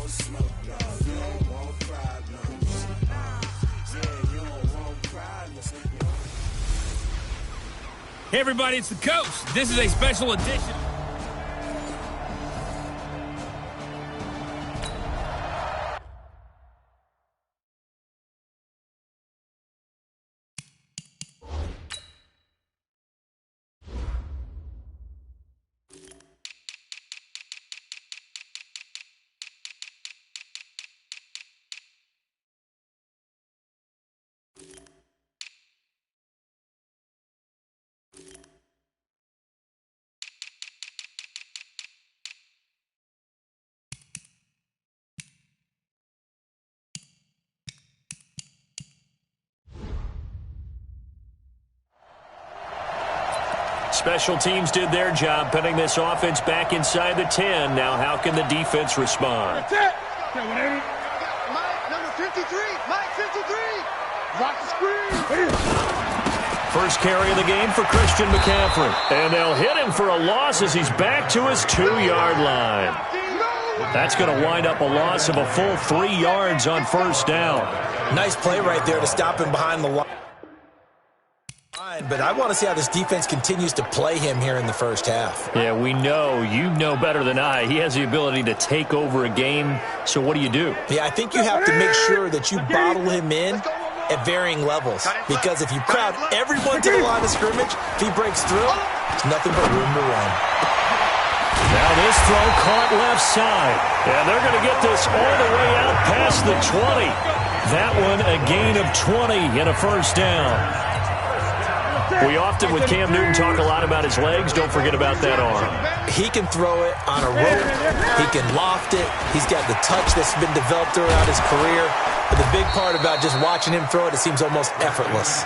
Hey everybody, it's the Coach. This is a special edition. Special teams did their job putting this offense back inside the 10. Now how can the defense respond? That's it. Mike, number 53. Mike, 53. Rock the screen. First carry of the game for Christian McCaffrey. And they'll hit him for a loss as he's back to his 2-yard line. That's going to wind up a loss of a full 3 yards on first down. Nice play right there to stop him behind the line. But I want to see how this defense continues to play him here in the first half. Yeah, we know. You know better than I. He has the ability to take over a game. So what do you do? Yeah, I think you have to make sure that you bottle him in at varying levels. Because if you crowd everyone to the line of scrimmage, if he breaks through, it's nothing but room to run. Now this throw caught left side. And they're going to get this all the way out past the 20. That one a gain of 20 and a first down. We often, with Cam Newton, talk a lot about his legs. Don't forget about that arm. He can throw it on a rope. He can loft it. He's got the touch that's been developed throughout his career. But the big part about just watching him throw it seems almost effortless.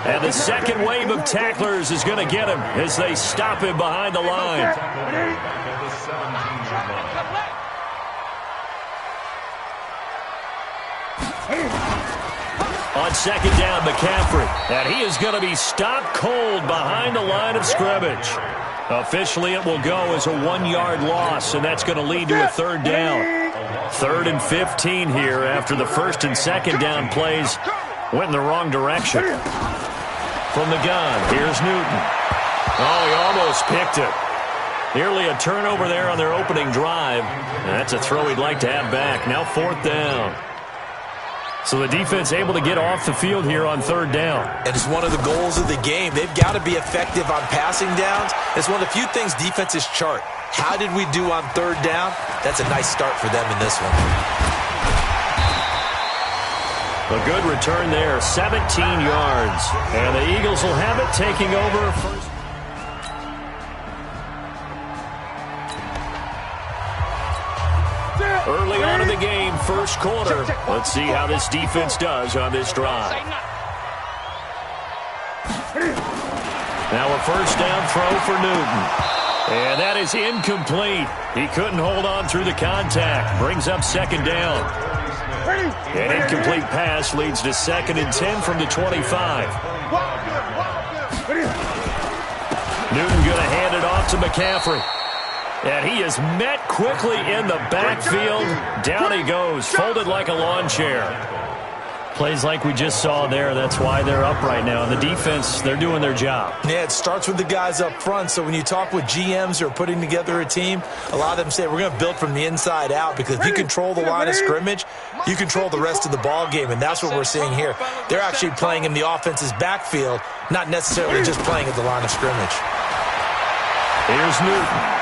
And the second wave of tacklers is going to get him as they stop him behind the line. On second down, McCaffrey. And he is going to be stopped cold behind the line of scrimmage. Officially, it will go as a 1-yard loss, and that's going to lead to a third down. 3rd and 15 here after the first and second down plays went in the wrong direction. From the gun, here's Newton. Oh, he almost picked it. Nearly a turnover there on their opening drive. And that's a throw he'd like to have back. Now 4th down. So the defense able to get off the field here on 3rd down. And it's one of the goals of the game. They've got to be effective on passing downs. It's one of the few things defenses chart. How did we do on 3rd down? That's a nice start for them in this one. A good return there, 17 yards. And the Eagles will have it taking over first. Early on in the game, first quarter. Let's see how this defense does on this drive. Now a first down throw for Newton. And that is incomplete. He couldn't hold on through the contact. Brings up second down. An incomplete pass leads to 2nd and 10 from the 25. Newton going to hand it off to McCaffrey. And he is met quickly in the backfield. Down he goes, folded like a lawn chair. Plays like we just saw there. That's why they're up right now. And the defense, they're doing their job. Yeah, it starts with the guys up front. So when you talk with GMs who are putting together a team, a lot of them say we're going to build from the inside out, because if you control the line of scrimmage, you control the rest of the ball game. And that's what we're seeing here. They're actually playing in the offense's backfield, not necessarily just playing at the line of scrimmage. Here's Newton.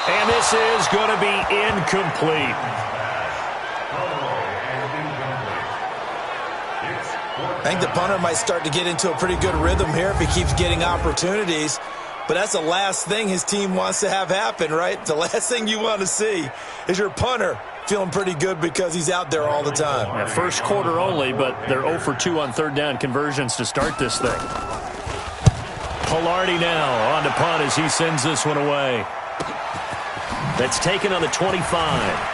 And this is going to be incomplete. I think the punter might start to get into a pretty good rhythm here if he keeps getting opportunities. But that's the last thing his team wants to have happen, right? The last thing you want to see is your punter feeling pretty good because he's out there all the time. Yeah, first quarter only, but they're 0 for 2 on 3rd down conversions to start this thing. Pilardi now on to punt as he sends this one away. That's taken on the 25.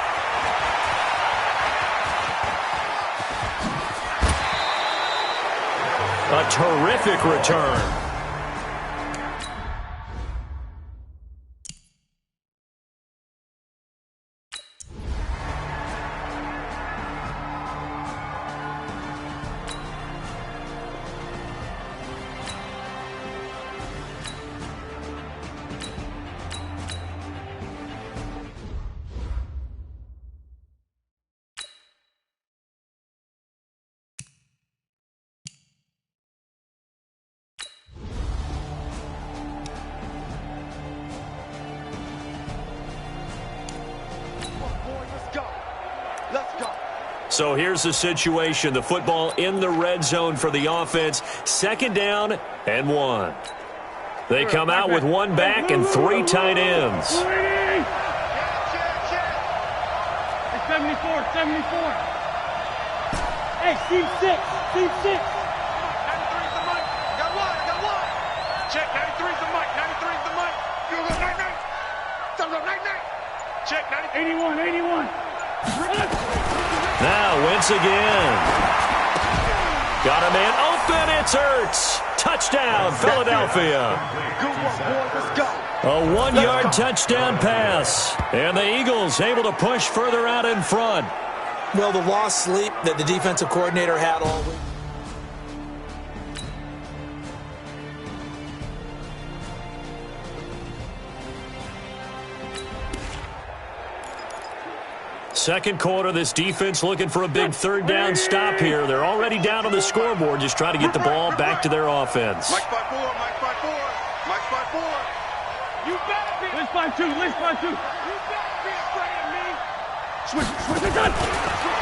A terrific return. So here's the situation. The football in the red zone for the offense. 2nd down and 1. They come out with 1 back and 3 tight ends. 74, 74. Hey, Steve 6, Steve 6. 93's the mic. Got one. Check, 93's the mic, 93's the mic. You go, night. Check, 81, 81. Now, Wentz again. Got a man open. It's Ertz. Touchdown, Philadelphia. Good one, boy. Let's go. A 1-yard touchdown pass. And the Eagles able to push further out in front. Well, the lost sleep that the defensive coordinator had all week. Second quarter, this defense looking for a big 3rd down stop here. They're already down on the scoreboard, just trying to get the ball back to their offense. Mike 5-4, Mike 5-4, Mike 5-4. You better be. Let's 5-2, let's 5-2. You better be afraid of me. Switch, it's done.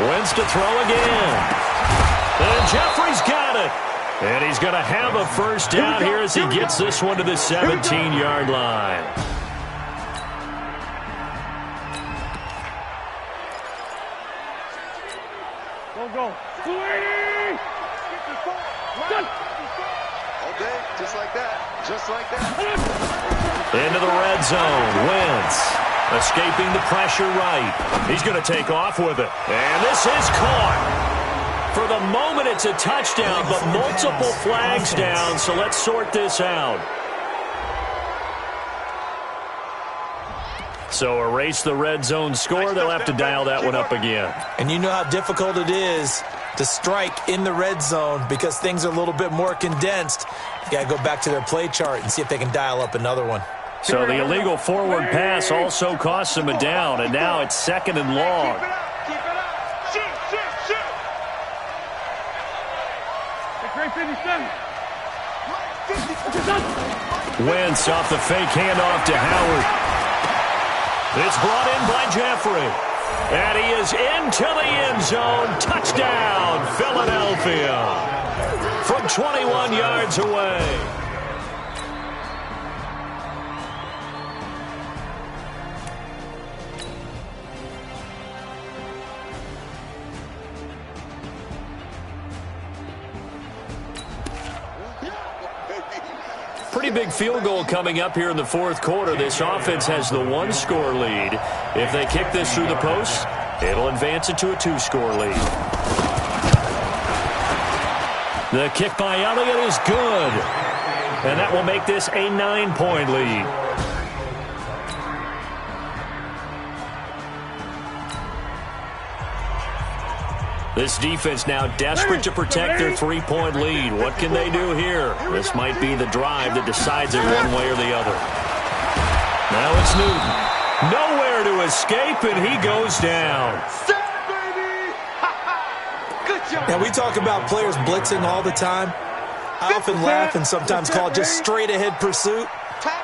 Wentz to throw again. And Jeffrey's got it. And he's going to have a 1st down here as he gets this one to the 17-yard line. Go. 280! Done. All day, just like that. Into the red zone. Wentz escaping the pressure right. He's going to take off with it. And this is caught. For the moment, it's a touchdown, but multiple flags down, so let's sort this out. So erase the red zone score. They'll have to dial that one up again. And you know how difficult it is to strike in the red zone because things are a little bit more condensed. You got to go back to their play chart and see if they can dial up another one. So the illegal forward pass also costs them a down, and now it's 2nd and long. Keep it up. Shoot. Great 57. Wentz off the fake handoff to Howard. It's brought in by Jeffrey. And he is into the end zone. Touchdown, Philadelphia. From 21 yards away. Pretty big field goal coming up here in the 4th quarter. This offense has the 1-score lead. If they kick this through the post, it'll advance it to a 2-score lead. The kick by Elliott is good. And that will make this a 9-point lead. This defense now desperate to protect their 3-point lead. What can they do here? This might be the drive that decides it one way or the other. Now it's Newton. Nowhere to escape, and he goes down. Good job. Now, we talk about players blitzing all the time. I often laugh and sometimes call it just straight-ahead pursuit.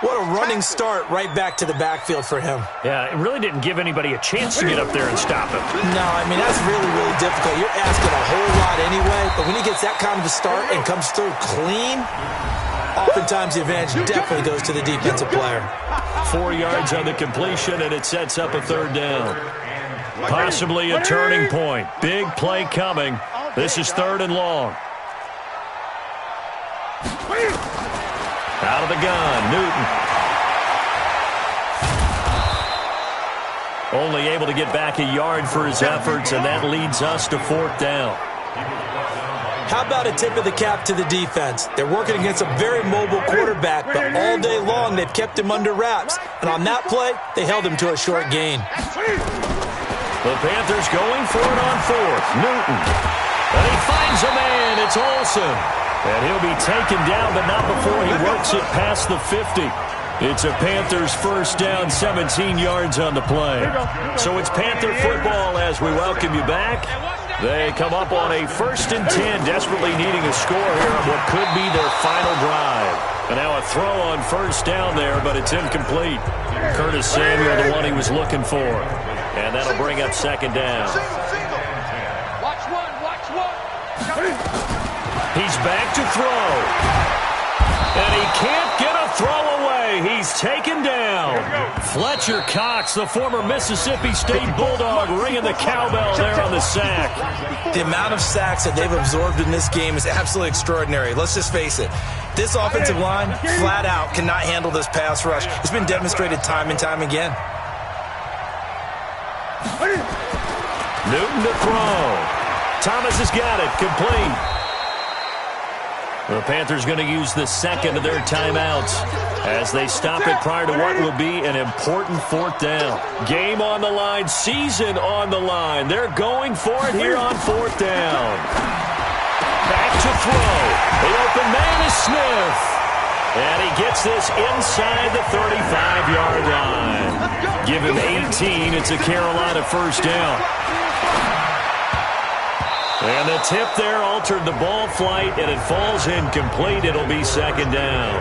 What a running start right back to the backfield for him. Yeah, it really didn't give anybody a chance to get up there and stop him. No, I mean, that's really, really difficult. You're asking a whole lot anyway, but when he gets that kind of a start and comes through clean, oftentimes the advantage definitely goes to the defensive player. 4 yards on the completion, and it sets up a 3rd down. Possibly a turning point. Big play coming. This is 3rd and long. Out of the gun, Newton. Only able to get back a yard for his efforts, and that leads us to 4th down. How about a tip of the cap to the defense? They're working against a very mobile quarterback, but all day long they've kept him under wraps. And on that play, they held him to a short gain. The Panthers going for it on 4th. Newton. And he finds a man. It's Olsen. And he'll be taken down, but not before he works it past the 50. It's a Panthers 1st down, 17 yards on the play. So it's Panther football as we welcome you back. They come up on a 1st and 10, desperately needing a score here on what could be their final drive. And now a throw on 1st down there, but it's incomplete. Curtis Samuel, the one he was looking for. And that'll bring up 2nd down. back to throw. And he can't get a throw away. He's taken down. Fletcher Cox, the former Mississippi State Bulldog, ringing the cowbell there on the sack. The amount of sacks that they've absorbed in this game is absolutely extraordinary. Let's just face it. This offensive line, flat out, cannot handle this pass rush. It's been demonstrated time and time again. Newton to throw. Thomas has got it. Complete. The Panthers going to use the second of their timeouts as they stop it prior to what will be an important fourth down. Game on the line, season on the line. They're going for it here on fourth down. Back to throw. The open man is Smith. And he gets this inside the 35-yard line. Give him 18. It's a Carolina first down. And the tip there altered the ball flight, and it falls incomplete. It'll be second down.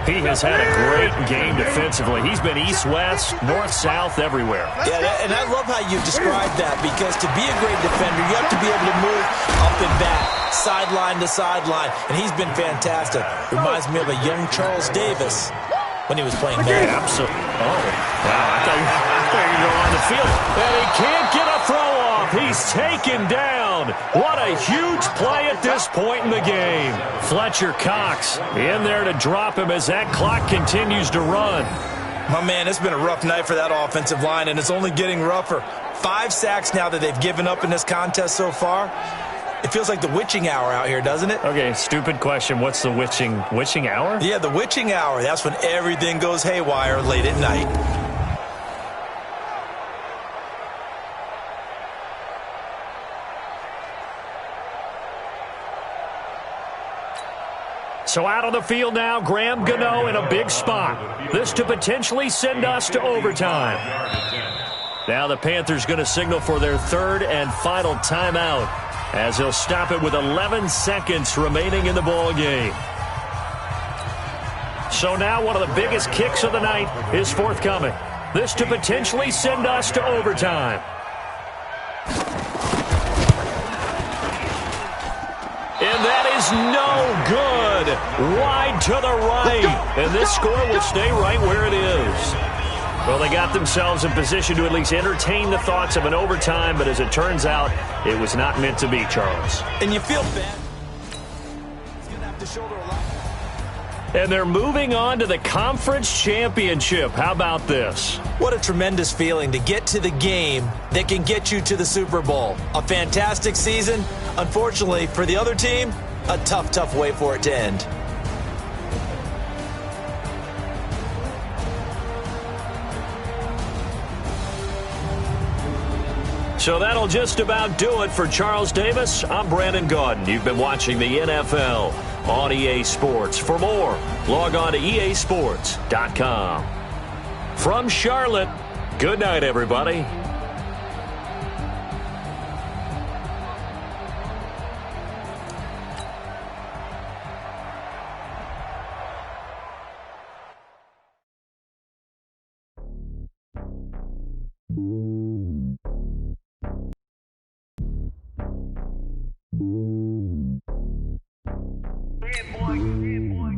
He has had a great game defensively. He's been east-west, north-south, everywhere. Yeah, and I love how you described that, because to be a great defender, you have to be able to move up and back, sideline to sideline, and he's been fantastic. Reminds me of a young Charles Davis when he was playing bad. Absolutely. Oh, wow. I thought you were going on the field. And he can't get a throw off. He's taken down. What a huge play at this point in the game. Fletcher Cox in there to drop him as that clock continues to run. My man, it's been a rough night for that offensive line, and it's only getting rougher. 5 sacks now that they've given up in this contest so far. It feels like the witching hour out here, doesn't it? Okay, stupid question. What's the witching hour? Yeah, the witching hour. That's when everything goes haywire late at night. So out on the field now, Graham Gano in a big spot. This to potentially send us to overtime. Now the Panthers going to signal for their third and final timeout, as he'll stop it with 11 seconds remaining in the ball game. So now one of the biggest kicks of the night is forthcoming. This to potentially send us to overtime. And that is no good. Wide to the right. And this score will stay right where it is. Well, they got themselves in position to at least entertain the thoughts of an overtime, but as it turns out, it was not meant to be, Charles. And you feel bad. He's going to have to shoulder a lot. And they're moving on to the conference championship. How about this? What a tremendous feeling to get to the game that can get you to the Super Bowl. A fantastic season. Unfortunately, for the other team, a tough, tough way for it to end. So that'll just about do it for Charles Davis. I'm Brandon Gaudin. You've been watching the NFL on EA Sports. For more, log on to easports.com. From Charlotte, good night, everybody.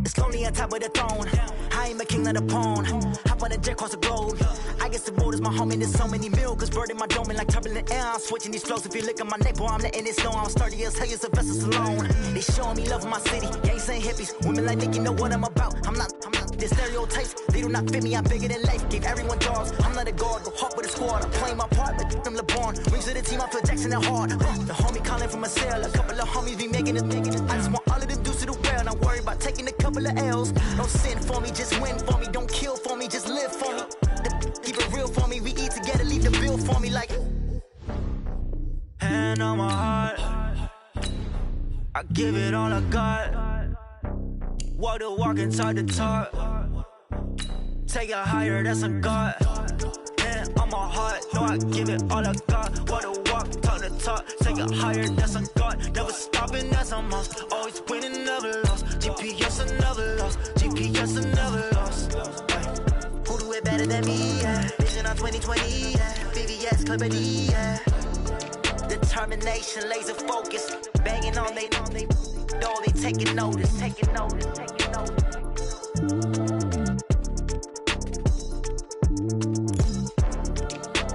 It's lonely on top of the throne. I am a king of the pawn. Hop on a jet across the globe. I guess the road is my home and there's so many milk. Bird in my dome and like turbulent air. I'm switching these flows. If you look at my neck, boy, I'm letting it snow. I'm sturdy as hell, as a vessel alone. They showing me love in my city. Gangs and hippies. Women like Nick, you know what I'm about. I'm not the stereotypes. They do not fit me. I'm bigger than life. Gave everyone dogs. I'm not a guard. Go hard with a squad. I'm playing my part, but I'm LeBron. Rings to the team. I feel Jackson and hard. The homie calling from a cell. A couple of homies be making it. I just want all of them dudes to the well. Not worry about taking a couple of L's. Don't sin for me, just win for me. Don't kill for me, just live for me. Keep it real for me. We eat together, leave the bill for me like. Hand on my heart, I give it all I got. Walk the walk and talk the talk. Take it higher, that's a God. Hand on my heart, no, I give it all I got. Walk the walk, talk the talk. Take it higher, that's a God. Never stopping, that's a must. Always winning, never lost. GPS, I never lost. GPS, I never lost. Who do it better than me? Yeah. Vision on 2020. Yeah. VVS, Clarity. Yeah. Determination, laser focus, banging on they door, they taking notice.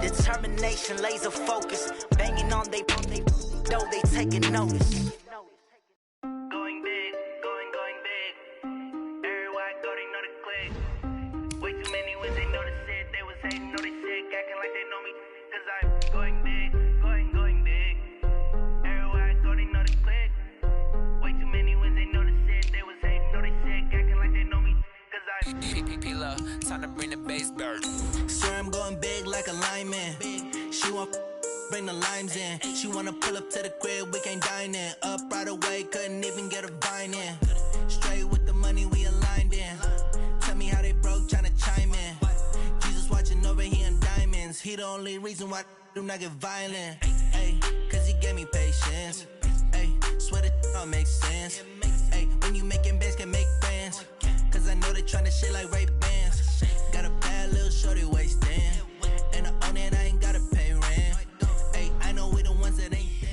Determination, laser focus, banging on they door, they taking notice. Going big, going big. Everywhere I go, they know the click. Way too many when they know the shit. They was hating, know they sick, acting like they know me. Cause I'm going big, going big. Everywhere I go, they know the click. Way too many when they know the shit. They was hating, know they sick, acting like they know me. Cause I'm love, time to bring the bass bird. Sir, I'm going big like a lineman. She want bring the limes in. She wanna pull up to the crib, we can't dine in. Up right away, couldn't even get a vine in. Straight with the money we aligned in. Tell me how they broke, tryna chime in. Jesus watching over here in diamonds. He the only reason why I do not get violent. Ay, cause he gave me patience. Ay, swear that all makes sense. Ay, when you making bands, can make friends. Cause I know they tryna shit like Ray Bans. Got a bad little shorty wasting. And I own it, I ain't gotta pay rent. Ay, I know we the ones that ain't dead.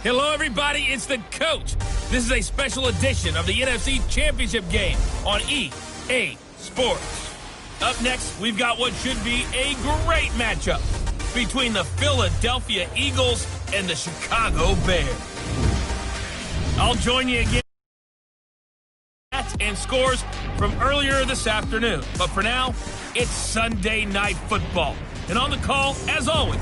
Hello, everybody. It's the coach. This is a special edition of the NFC Championship game on EA Sports. Up next, we've got what should be a great matchup between the Philadelphia Eagles and the Chicago Bears. I'll join you again and scores from earlier this afternoon. But for now, it's Sunday Night Football. And on the call, as always,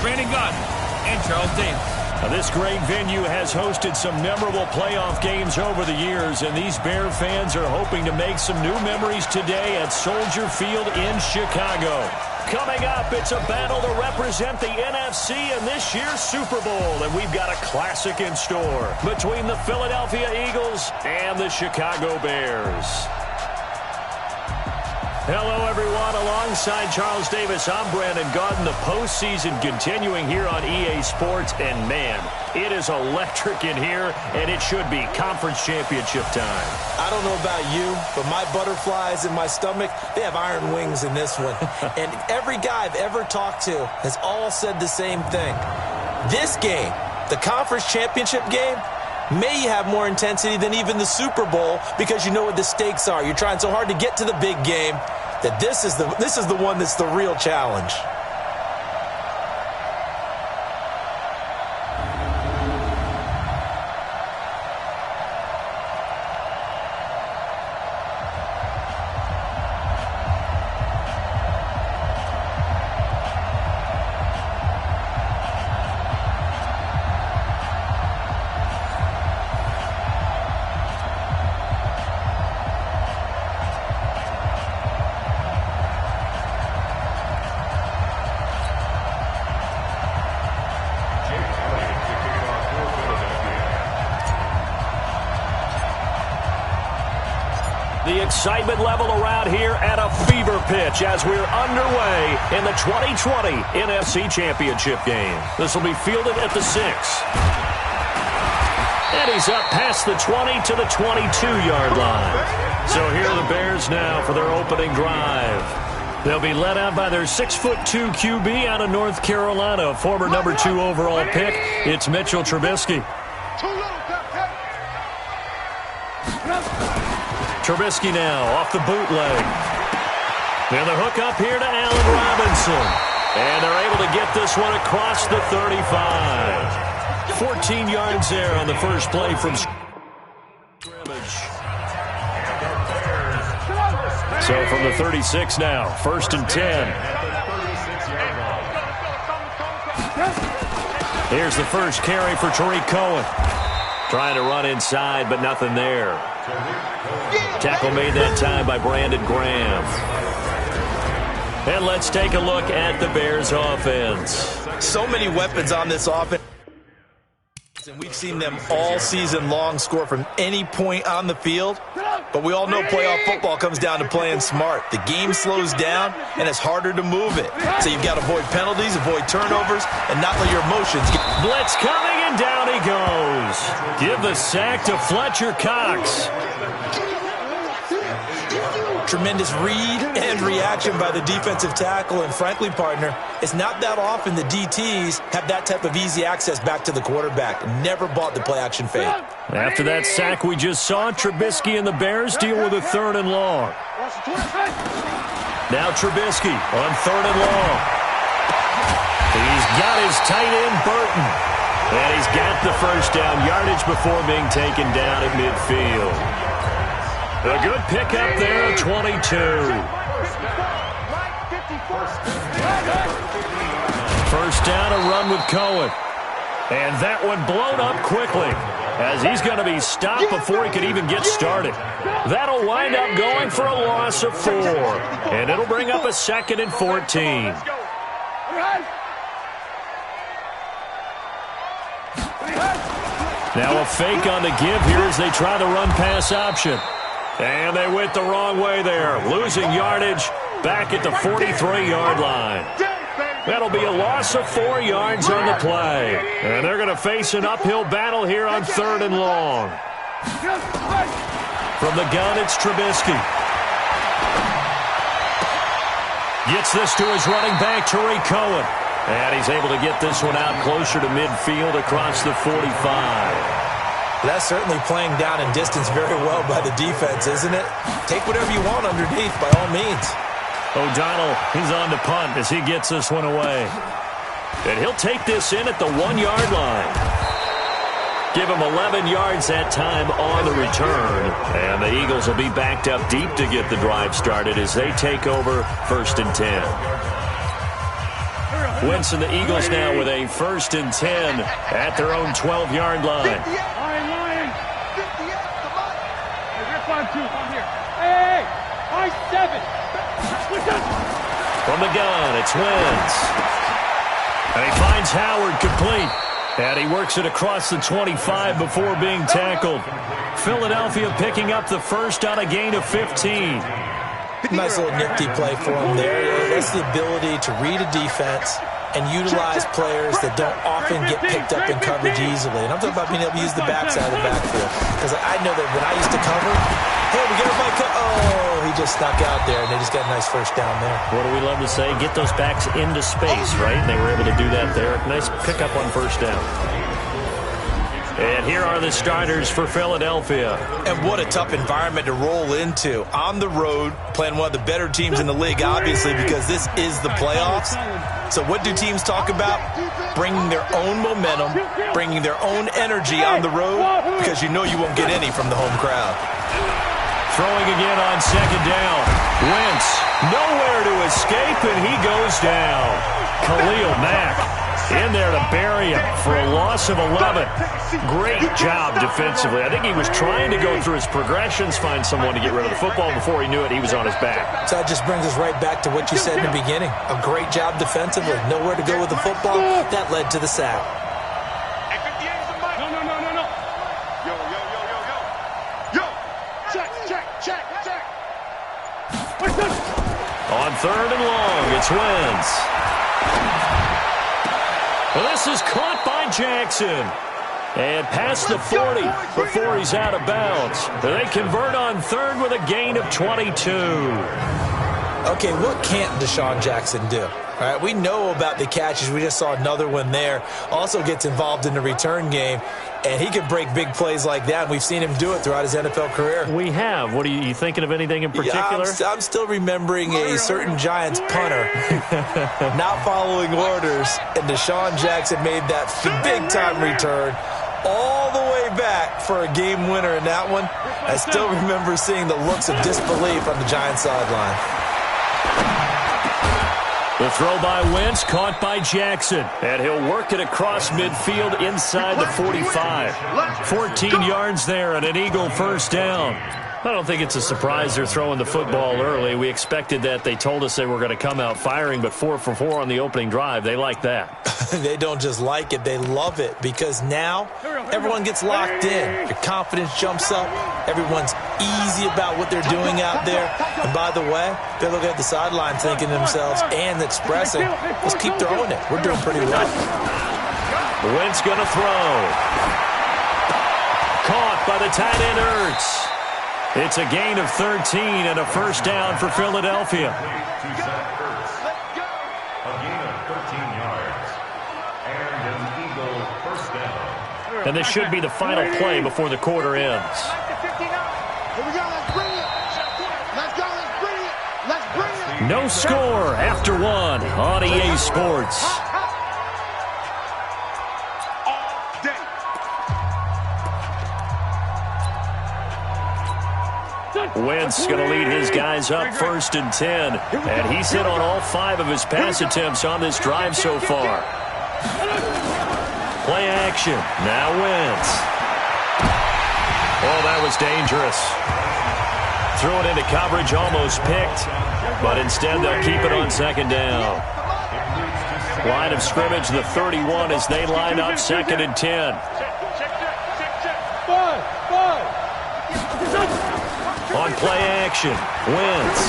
Brandon Godwin and Charles Davis. Now, this great venue has hosted some memorable playoff games over the years, and these Bear fans are hoping to make some new memories today at Soldier Field in Chicago. Coming up, it's a battle to represent the NFC in this year's Super Bowl, and we've got a classic in store between the Philadelphia Eagles and the Chicago Bears. Hello, everyone. Alongside Charles Davis, I'm Brandon Gaudin. The postseason continuing here on EA Sports, and man, it is electric in here, and it should be conference championship time. I don't know about you, but my butterflies in my stomach, they have iron wings in this one. And every guy I've ever talked to has all said the same thing. This game, the conference championship game, may have more intensity than even the Super Bowl because you know what the stakes are. You're trying so hard to get to the big game that this is the one that's the real challenge. The excitement level around here at a fever pitch as we're underway in the 2020 NFC Championship game. This will be fielded at the 6. And he's up past the 20 to the 22-yard line. So here are the Bears now for their opening drive. They'll be led out by their 6'2" QB out of North Carolina, former number 2 overall pick. It's Mitchell Trubisky. Trubisky now off the bootleg. And the hook up here to Allen Robinson. And they're able to get this one across the 35. 14 yards there on the first play from scrimmage. So from the 36 now, 1st and 10. Here's the first carry for Tariq Cohen. Trying to run inside, but nothing there. Tackle made that time by Brandon Graham. And let's take a look at the Bears offense. So many weapons on this offense. And we've seen them all season long score from any point on the field. But we all know playoff football comes down to playing smart. The game slows down, and it's harder to move it. So you've got to avoid penalties, avoid turnovers, and not let your emotions get... Blitz coming, and down he goes. Give the sack to Fletcher Cox. Tremendous read and reaction by the defensive tackle. And frankly, partner, it's not that often the DTs have that type of easy access back to the quarterback. Never bought the play-action fade. After that sack we just saw, Trubisky and the Bears deal with a 3rd and long. Now Trubisky on 3rd and long. He's got his tight end, Burton. And he's got the first down yardage before being taken down at midfield. A good pickup there, 22. First down, a run with Cohen. And that one blown up quickly, as he's going to be stopped before he could even get started. That'll wind up going for a loss of 4. And it'll bring up a 2nd and 14. Now a fake on the give here as they try the run-pass option. And they went the wrong way there, losing yardage back at the 43-yard line. That'll be a loss of 4 yards on the play. And they're going to face an uphill battle here on 3rd and long. From the gun, it's Trubisky. Gets this to his running back, Tariq Cohen. And he's able to get this one out closer to midfield across the 45. That's certainly playing down in distance very well by the defense, isn't it? Take whatever you want underneath, by all means. O'Donnell, he's on to punt as he gets this one away. And he'll take this in at the 1-yard line. Give him 11 yards that time on the return. And the Eagles will be backed up deep to get the drive started as they take over 1st and 10. Wentz and the Eagles now with a 1st and 10 at their own 12-yard line. From the gun, it's Wentz. And he finds Howard complete. And he works it across the 25 before being tackled. Philadelphia picking up the first on a gain of 15. Nice little nifty play for him there. That's the ability to read a defense and utilize players that don't often get picked up in coverage easily. And I'm talking about being able to use the backside of the backfield. Because I know that when I used to cover, hey, we got everybody oh, he just snuck out there, and they just got a nice first down there. What do we love to say? Get those backs into space, right? And they were able to do that there. Nice pickup on first down. And here are the starters for Philadelphia. And what a tough environment to roll into. On the road, playing one of the better teams in the league, obviously, because this is the playoffs. So what do teams talk about? Bringing their own momentum, bringing their own energy on the road, because you know you won't get any from the home crowd. Throwing again on 2nd down. Wentz, nowhere to escape, and he goes down. Khalil Mack in there to bury him for a loss of 11. Great job defensively. I think he was trying to go through his progressions, find someone to get rid of the football. Before he knew it, he was on his back. So that just brings us right back to what you said in the beginning. A great job defensively. Nowhere to go with the football. That led to the sack. On 3rd and long, it's Wentz. Well, this is caught by Jackson. And past the 40 before he's out of bounds. They convert on 3rd with a gain of 22. Okay, what can't Deshaun Jackson do? All right, we know about the catches. We just saw another one there. Also gets involved in the return game. And he can break big plays like that. And we've seen him do it throughout his NFL career. We have. What are you thinking of anything in particular? Yeah, I'm still remembering a certain Giants punter not following orders. And Deshaun Jackson made that big-time return all the way back for a game winner in that one. I still remember seeing the looks of disbelief on the Giants sideline. The throw by Wentz, caught by Jackson. And he'll work it across midfield inside the 45. 14 yards there and an Eagle first down. I don't think it's a surprise they're throwing the football early. We expected that. They told us they were going to come out firing, but 4 for 4 on the opening drive. They like that. They don't just like it, they love it, because now everyone gets locked in. Your confidence jumps up. Everyone's easy about what they're doing out there. And by the way, they're looking at the sideline thinking to themselves and expressing, let's keep throwing it. We're doing pretty well. Wentz going to throw. Caught by the tight end, Ertz. It's a gain of 13 and a first down for Philadelphia. A gain of 13 yards. And an Eagle first down. And this should be the final play before the quarter ends. Here we go. Let's bring it. Let's go. Let's bring it. Let's bring it. No score after one on EA Sports. Wentz going to lead his guys up 1st and 10. And he's hit on all 5 of his pass attempts on this drive so far. Play action. Now Wentz. Oh, that was dangerous. Threw it into coverage, almost picked. But instead they'll keep it on 2nd down. Line of scrimmage, the 31 as they line up 2nd and 10. On play action, Wentz.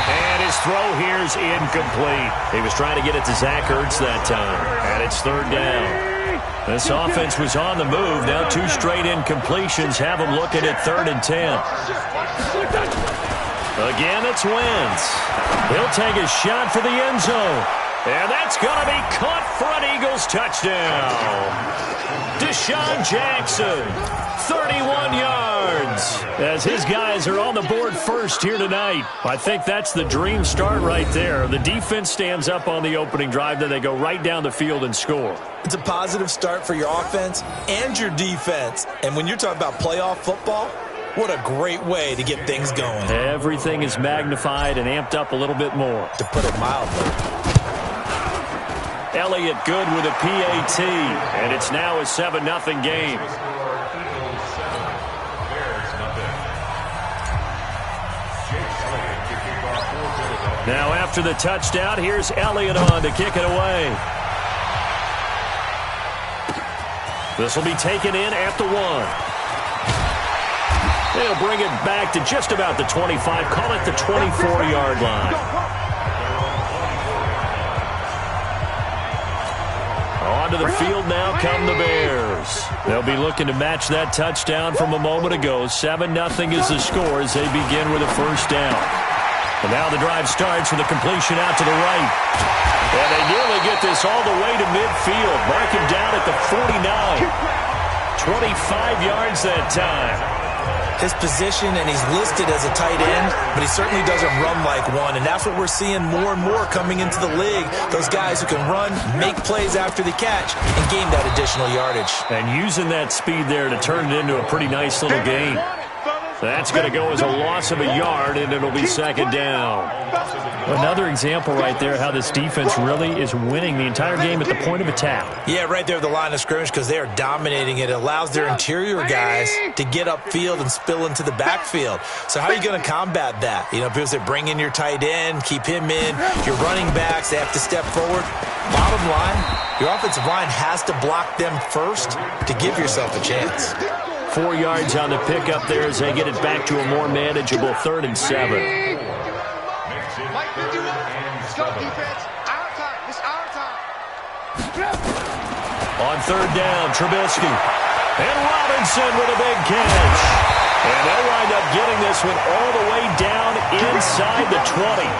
And his throw here's incomplete. He was trying to get it to Zach Ertz that time. And it's 3rd down. This offense was on the move. Now 2 straight incompletions have them looking at 3rd and 10. Again, it's Wentz. He'll take a shot for the end zone. And that's going to be caught for an Eagles touchdown. Deshaun Jackson, 31 yards. As his guys are on the board first here tonight. I think that's the dream start right there. The defense stands up on the opening drive, then they go right down the field and score. It's a positive start for your offense and your defense. And when you're talking about playoff football, what a great way to get things going. Everything is magnified and amped up a little bit more. To put it mildly. Elliott good with a PAT, and it's now a 7-0 game. Now after the touchdown, here's Elliott on to kick it away. This will be taken in at the 1. They'll bring it back to just about the 25, call it the 24-yard line. Onto the field now come the Bears. They'll be looking to match that touchdown from a moment ago. 7-0 is the score as they begin with a first down. And now the drive starts with a completion out to the right. And they nearly get this all the way to midfield. Mark him down at the 49. 25 yards that time. His position, and he's listed as a tight end, but he certainly doesn't run like one, and that's what we're seeing more and more coming into the league. Those guys who can run, make plays after the catch, and gain that additional yardage. And using that speed there to turn it into a pretty nice little gain. That's going to go as a loss of a yard, and it'll be 2nd down. Another example right there how this defense really is winning the entire game at the point of attack. Yeah, right there at the line of scrimmage because they are dominating it. It allows their interior guys to get upfield and spill into the backfield. So how are you going to combat that? You know, people say bring in your tight end, keep him in. Your running backs, they have to step forward. Bottom line, your offensive line has to block them first to give yourself a chance. 4 yards on the pickup there as they get it back to a more manageable 3rd and 7. Let's go, defense. Our time. It's our time. On 3rd down, Trubisky. And Robinson with a big catch. And they'll wind up getting this one all the way down inside the 20.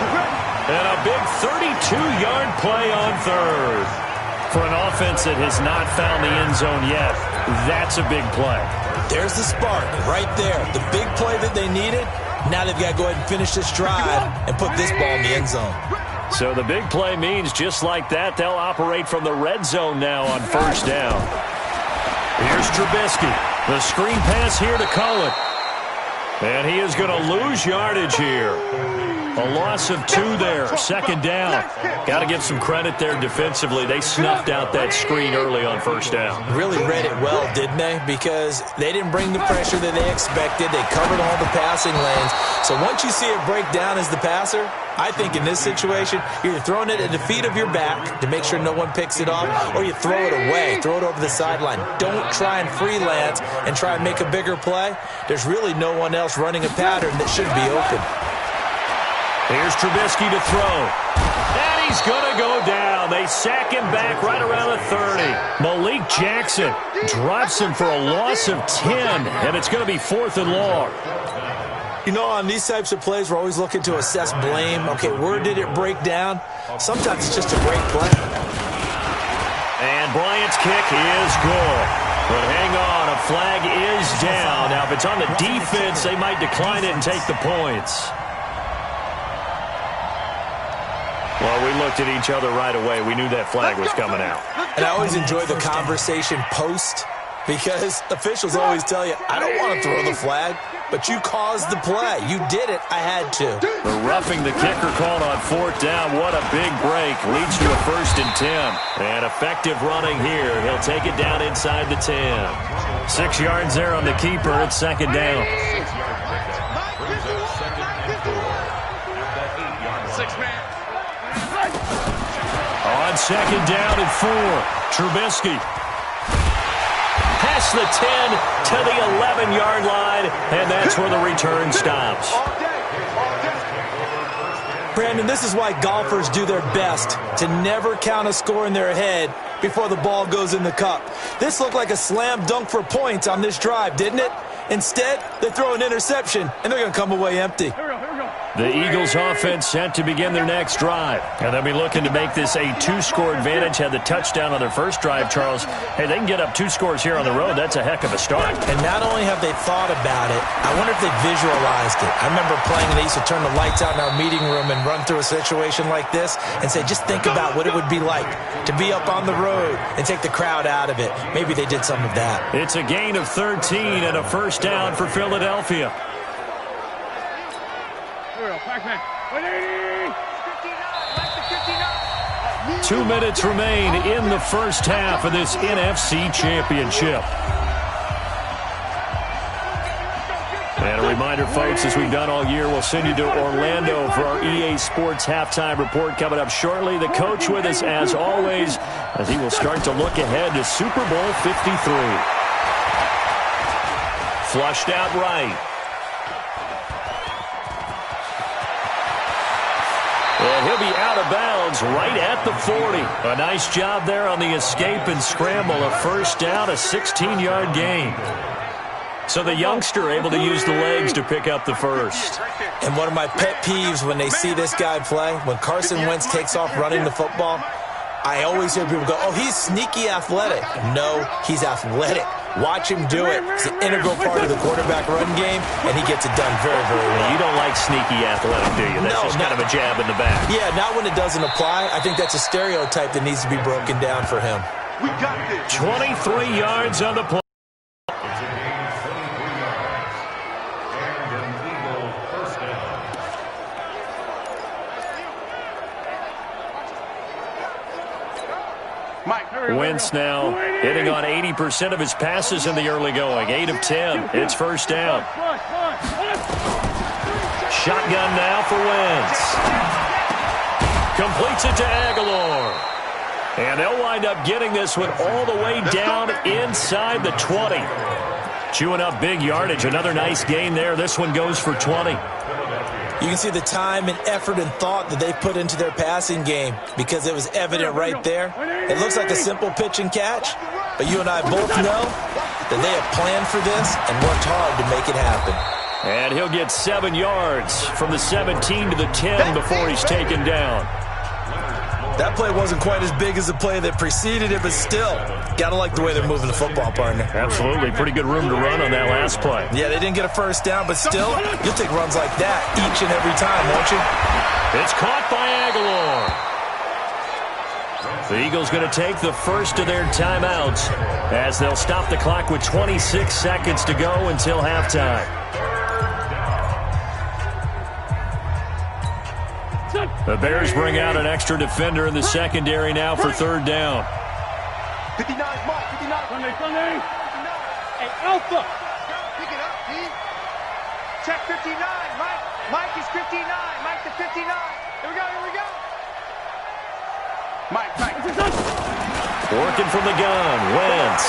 And a big 32-yard play on 3rd. For an offense that has not found the end zone yet, that's a big play. There's the spark right there. The big play that they needed. Now they've got to go ahead and finish this drive and put this ball in the end zone. So the big play means just like that, they'll operate from the red zone now on 1st down. Here's Trubisky. The screen pass here to Cohen. And he is going to lose yardage here. A loss of 2 there. 2nd down. Got to give some credit there defensively. They snuffed out that screen early on 1st down. Really read it well, didn't they? Because they didn't bring the pressure that they expected. They covered all the passing lanes. So once you see it break down as the passer, I think in this situation, you're either throwing it at the feet of your back to make sure no one picks it off, or you throw it away, throw it over the sideline. Don't try and freelance and try and make a bigger play. There's really no one else running a pattern that should be open. Here's Trubisky to throw. And he's going to go down. They sack him back right around the 30. Malik Jackson drops him for a loss of 10, and it's going to be 4th and long. You know, on these types of plays, we're always looking to assess blame. Okay, where did it break down? Sometimes it's just a great play. And Bryant's kick is good. But hang on, a flag is down. Now, if it's on the defense, they might decline it and take the points. Well, we looked at each other right away. We knew that flag was coming out. And I always enjoy the conversation post because officials always tell you, I don't want to throw the flag, but you caused the play. You did it. I had to. The roughing the kicker called on 4th down. What a big break. Leads to a 1st and 10. And effective running here. He'll take it down inside the 10. 6 yards there on the keeper. It's 2nd down. On 2nd down and 4, Trubisky. Past the 10 to the 11-yard line, and that's where the return stops. Brandon, this is why golfers do their best to never count a score in their head before the ball goes in the cup. This looked like a slam dunk for points on this drive, didn't it? Instead, they throw an interception, and they're going to come away empty. The Eagles offense set to begin their next drive. And they'll be looking to make this a 2-score advantage. Had the touchdown on their first drive, Charles. Hey, they can get up 2 scores here on the road. That's a heck of a start. And not only have they thought about it, I wonder if they visualized it. I remember playing, and they used to turn the lights out in our meeting room and run through a situation like this and say, just think about what it would be like to be up on the road and take the crowd out of it. Maybe they did some of that. It's a gain of 13 and a 1st down for Philadelphia. 2 minutes remain in the first half of this NFC Championship. And a reminder, folks, as we've done all year, we'll send you to Orlando for our EA Sports halftime report coming up shortly. The coach with us, as always, as he will start to look ahead to Super Bowl 53. Flushed out right. And he'll be out of bounds right at the 40. A nice job there on the escape and scramble. A 1st down, a 16-yard gain. So the youngster able to use the legs to pick up the 1st. And one of my pet peeves when they see this guy play, when Carson Wentz takes off running the football, I always hear people go, oh, he's sneaky athletic. No, he's athletic. Watch him do it. It's an integral part of the quarterback run game, and he gets it done very, very well. You don't like sneaky athletic, do you? That's just kind of a jab in the back. Yeah, not when it doesn't apply. I think that's a stereotype that needs to be broken down for him. We got this. 23 yards on the play. Wentz now hitting on 80% of his passes in the early going. 8 of 10. It's 1st down. Shotgun now for Wentz. Completes it to Aguilar. And they'll wind up getting this one all the way down inside the 20. Chewing up big yardage. Another nice gain there. This one goes for 20. You can see the time and effort and thought that they put into their passing game because it was evident right there. It looks like a simple pitch and catch, but you and I both know that they have planned for this and worked hard to make it happen. And he'll get 7 yards from the 17 to the 10 before he's taken down. That play wasn't quite as big as the play that preceded it, but still, gotta like the way they're moving the football, partner. Absolutely. Pretty good room to run on that last play. Yeah, they didn't get a 1st down, but still, you'll take runs like that each and every time, won't you? It's caught by Aguilar. The Eagles going to take the first of their timeouts as they'll stop the clock with 26 seconds to go until halftime. The Bears bring out an extra defender in the secondary now for 3rd down. 59, Mike, 59. Sunday. Hey, Alpha. Pick it up, D. Check 59, Mike. Mike is 59. Mike to 59. Here we go, here we go. Mike. Working from the gun, Wentz.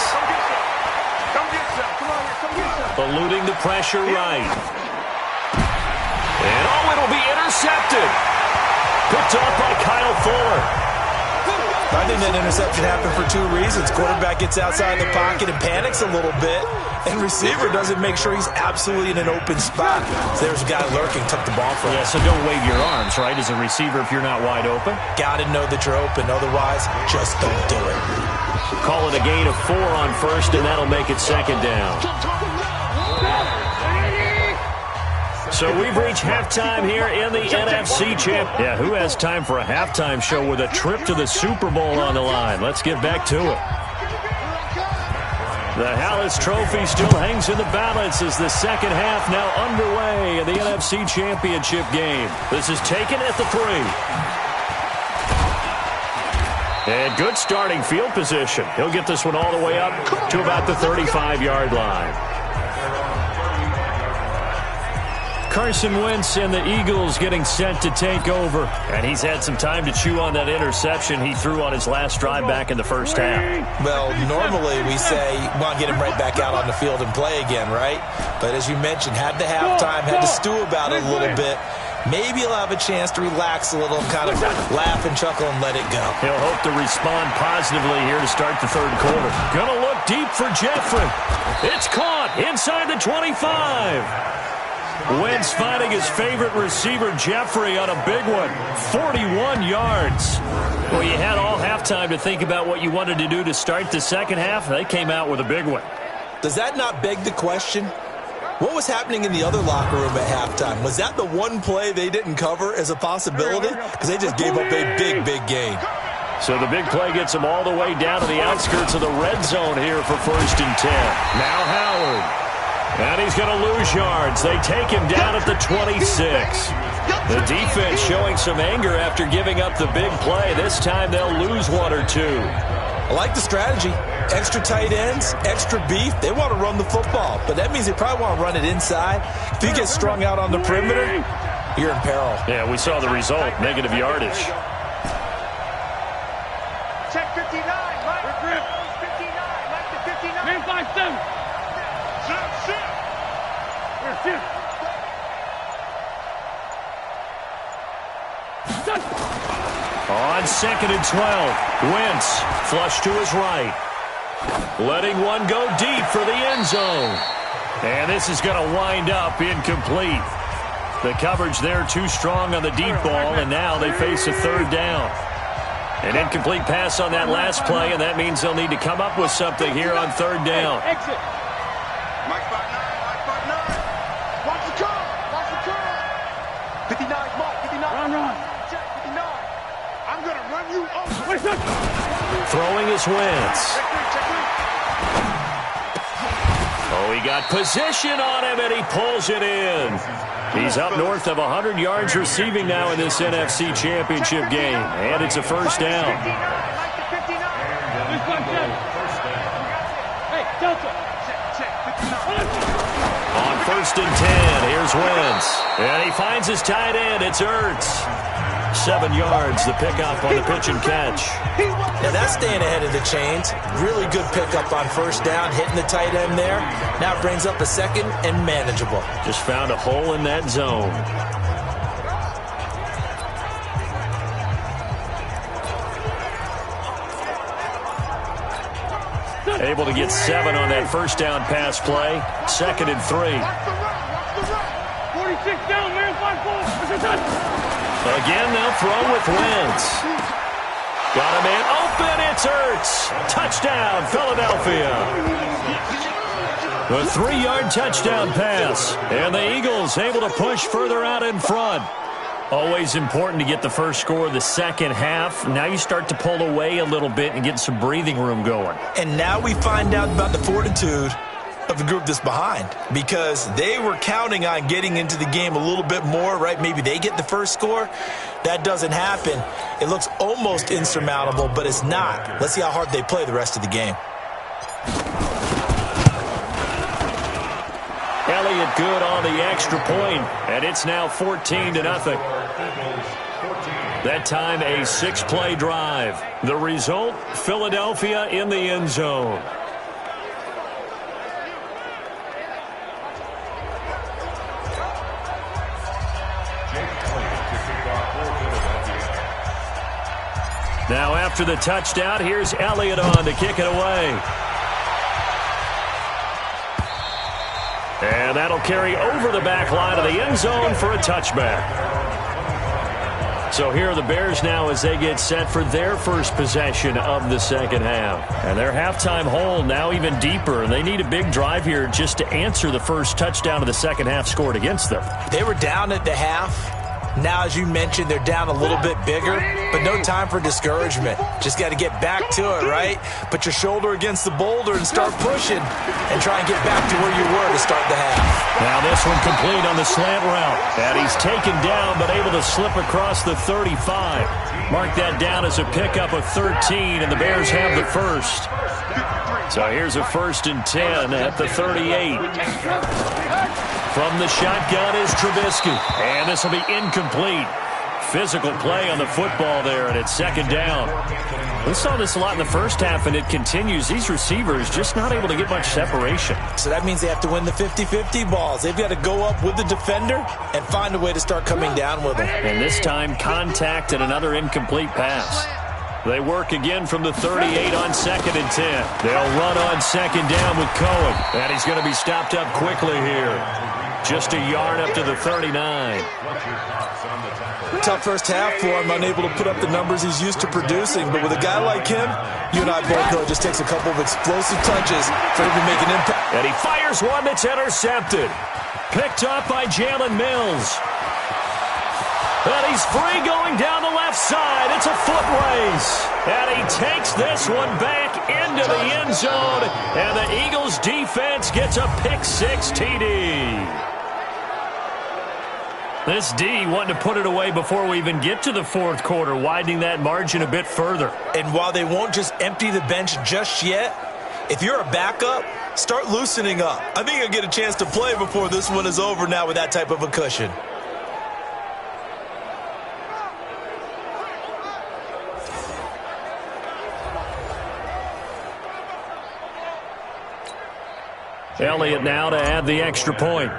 Come get some. Come on here, come get some. Eluding the pressure right. And it'll be intercepted. Picked off by Kyle Fuller. I think that interception happened for two reasons. Quarterback gets outside the pocket and panics a little bit, and receiver doesn't make sure he's absolutely in an open spot. So there's a guy lurking, took the ball from him. Yeah, so don't wave your arms, right, as a receiver if you're not wide open. Got to know that you're open. Otherwise, just don't do it. Call it a gain of 4 on first, and that'll make it second down. So we've reached halftime here in the NFC Champ. Yeah, who has time for a halftime show with a trip to the Super Bowl on the line? Let's get back to it. The Hallis Trophy still hangs in the balance as the second half now underway in the NFC Championship game. This is taken at the 3. And good starting field position. He'll get this one all the way up to about the 35-yard line. Carson Wentz and the Eagles getting set to take over. And he's had some time to chew on that interception he threw on his last drive back in the first half. Well, normally we say, well, get him right back out on the field and play again, right? But as you mentioned, had the halftime, had to stew about it a little bit. Maybe he'll have a chance to relax a little, kind of laugh and chuckle and let it go. He'll hope to respond positively here to start the third quarter. Gonna look deep for Jeffrey. It's caught inside the 25. Wentz finding his favorite receiver, Jeffrey, on a big one. 41 yards. Well, you had all halftime to think about what you wanted to do to start the second half. They came out with a big one. Does that not beg the question? What was happening in the other locker room at halftime? Was that the one play they didn't cover as a possibility? Because they just gave up a big, big gain. So the big play gets them all the way down to the outskirts of the red zone here for 1st and 10. Now Howard. And he's going to lose yards. They take him down at the 26. The defense showing some anger after giving up the big play. This time they'll lose 1 or 2. I like the strategy. Extra tight ends, extra beef. They want to run the football, but that means they probably want to run it inside. If you get strung out on the perimeter, you're in peril. Yeah, we saw the result, negative yardage. Check 59, Mike. 59, Mike to 59. Man 5-7. On 2nd and 12, Wentz flush to his right. Letting one go deep for the end zone. And this is going to wind up incomplete. The coverage there too strong on the deep ball, and now they face a 3rd down. An incomplete pass on that last play, and that means they'll need to come up with something here on 3rd down. Exit. Mike 5-9, Mike 5-9. Watch the curve, watch the curve. 59, Mike, 59. Run. Check 59. I'm going to run you over. Throwing is Wentz. Oh, he got position on him, and he pulls it in. He's up north of 100 yards receiving now in this NFC Championship game. And it's a 1st down. On 1st and 10, here's Wentz. And he finds his tight end. It's Ertz. 7 yards, the pickup on the pitch and catch. Now that's staying ahead of the chains. Really good pickup on 1st down, hitting the tight end there. Now it brings up a 2nd and manageable. Just found a hole in that zone. Able to get 7 on that 1st down pass play. 2nd and 3. 46 down, man. 5-4. Again, they'll throw with Wentz. Got a man open. It's Ertz. Touchdown, Philadelphia. A 3-yard touchdown pass. And the Eagles able to push further out in front. Always important to get the first score of the second half. Now you start to pull away a little bit and get some breathing room going. And now we find out about the fortitude of the group that's behind, because they were counting on getting into the game a little bit more, right? Maybe they get the first score. That doesn't happen. It looks almost insurmountable, but it's not. Let's see how hard they play the rest of the game. Elliott good on the extra point, and it's now 14-0. That time a 6-play drive. The result, Philadelphia in the end zone. Now after the touchdown, here's Elliott on to kick it away. And that'll carry over the back line of the end zone for a touchback. So here are the Bears now as they get set for their first possession of the second half. And their halftime hole now even deeper. And they need a big drive here just to answer the first touchdown of the second half scored against them. They were down at the half. Now, as you mentioned, they're down a little bit bigger, but no time for discouragement. Just got to get back to it, right? Put your shoulder against the boulder and start pushing and try and get back to where you were to start the half. Now this one complete on the slant route. And he's taken down but able to slip across the 35. Mark that down as a pickup of 13, and the Bears have the first. So here's a 1st and 10 at the 38. From the shotgun is Trubisky. And this will be incomplete. Physical play on the football there, and it's second down. We saw this a lot in the first half, and it continues. These receivers just not able to get much separation. So that means they have to win the 50-50 balls. They've got to go up with the defender and find a way to start coming down with them. And this time, contact and another incomplete pass. They work again from the 38 on 2nd and 10. They'll run on second down with Cohen. And he's going to be stopped up quickly here. Just a yard up to the 39. Tough first half for him, unable to put up the numbers he's used to producing. But with a guy like him, you and I both know it just takes a couple of explosive touches for him to make an impact. And he fires one that's intercepted. Picked up by Jalen Mills. And he's free going down the left side. It's a foot race. And he takes this one back into the end zone. And the Eagles defense gets a pick-6 TD. This D wanting to put it away before we even get to the fourth quarter, widening that margin a bit further. And while they won't just empty the bench just yet, if you're a backup, start loosening up. I think you'll get a chance to play before this one is over now with that type of a cushion. Elliott now to add the extra point.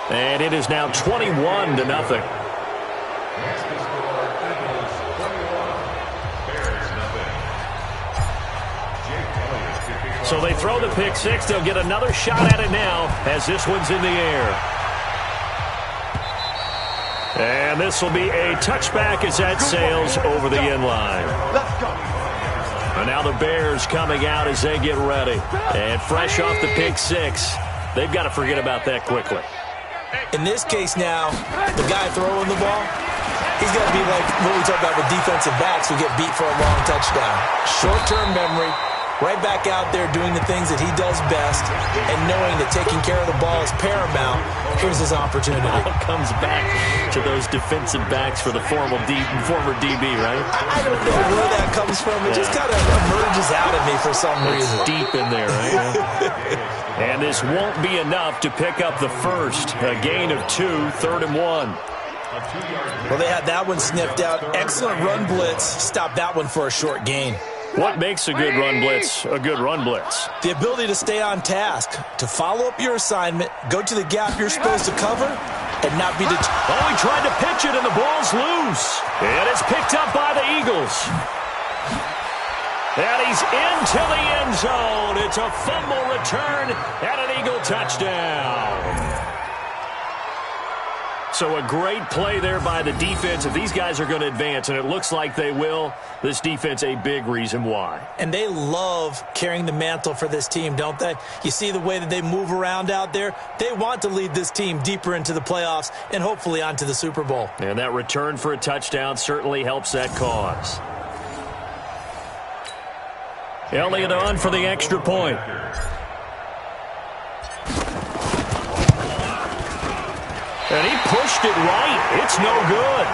And it is now 21-0. So they throw the pick-6. They'll get another shot at it now as this one's in the air. And this will be a touchback as that sails over the end line. Let's go. And now the Bears coming out as they get ready. And fresh off the pick-6, they've got to forget about that quickly. In this case now, the guy throwing the ball, he's got to be like what we talk about with defensive backs who get beat for a long touchdown. Short-term memory, right back out there doing the things that he does best, and knowing that taking care of the ball is paramount. Here's his opportunity. It comes back to those defensive backs for the former DB, right? I don't know where that comes from. It just kind of emerges out of me for some reason. It's deep in there, right? And this won't be enough to pick up the first. A gain of 2, 3rd and 1. Well, they had that one sniffed out. Excellent run blitz. Stopped that one for a short gain. What makes a good run blitz a good run blitz? The ability to stay on task, to follow up your assignment, go to the gap you're supposed to cover, and not be deterred. Oh, he tried to pitch it, and the ball's loose. And it's picked up by the Eagles. And he's into the end zone. It's a fumble return and an Eagle touchdown. So a great play there by the defense. If these guys are going to advance, and it looks like they will, this defense a big reason why. And they love carrying the mantle for this team, don't they? You see the way that they move around out there? They want to lead this team deeper into the playoffs and hopefully onto the Super Bowl. And that return for a touchdown certainly helps that cause. Elliott on for the extra point. And he pushed it right. It's no good.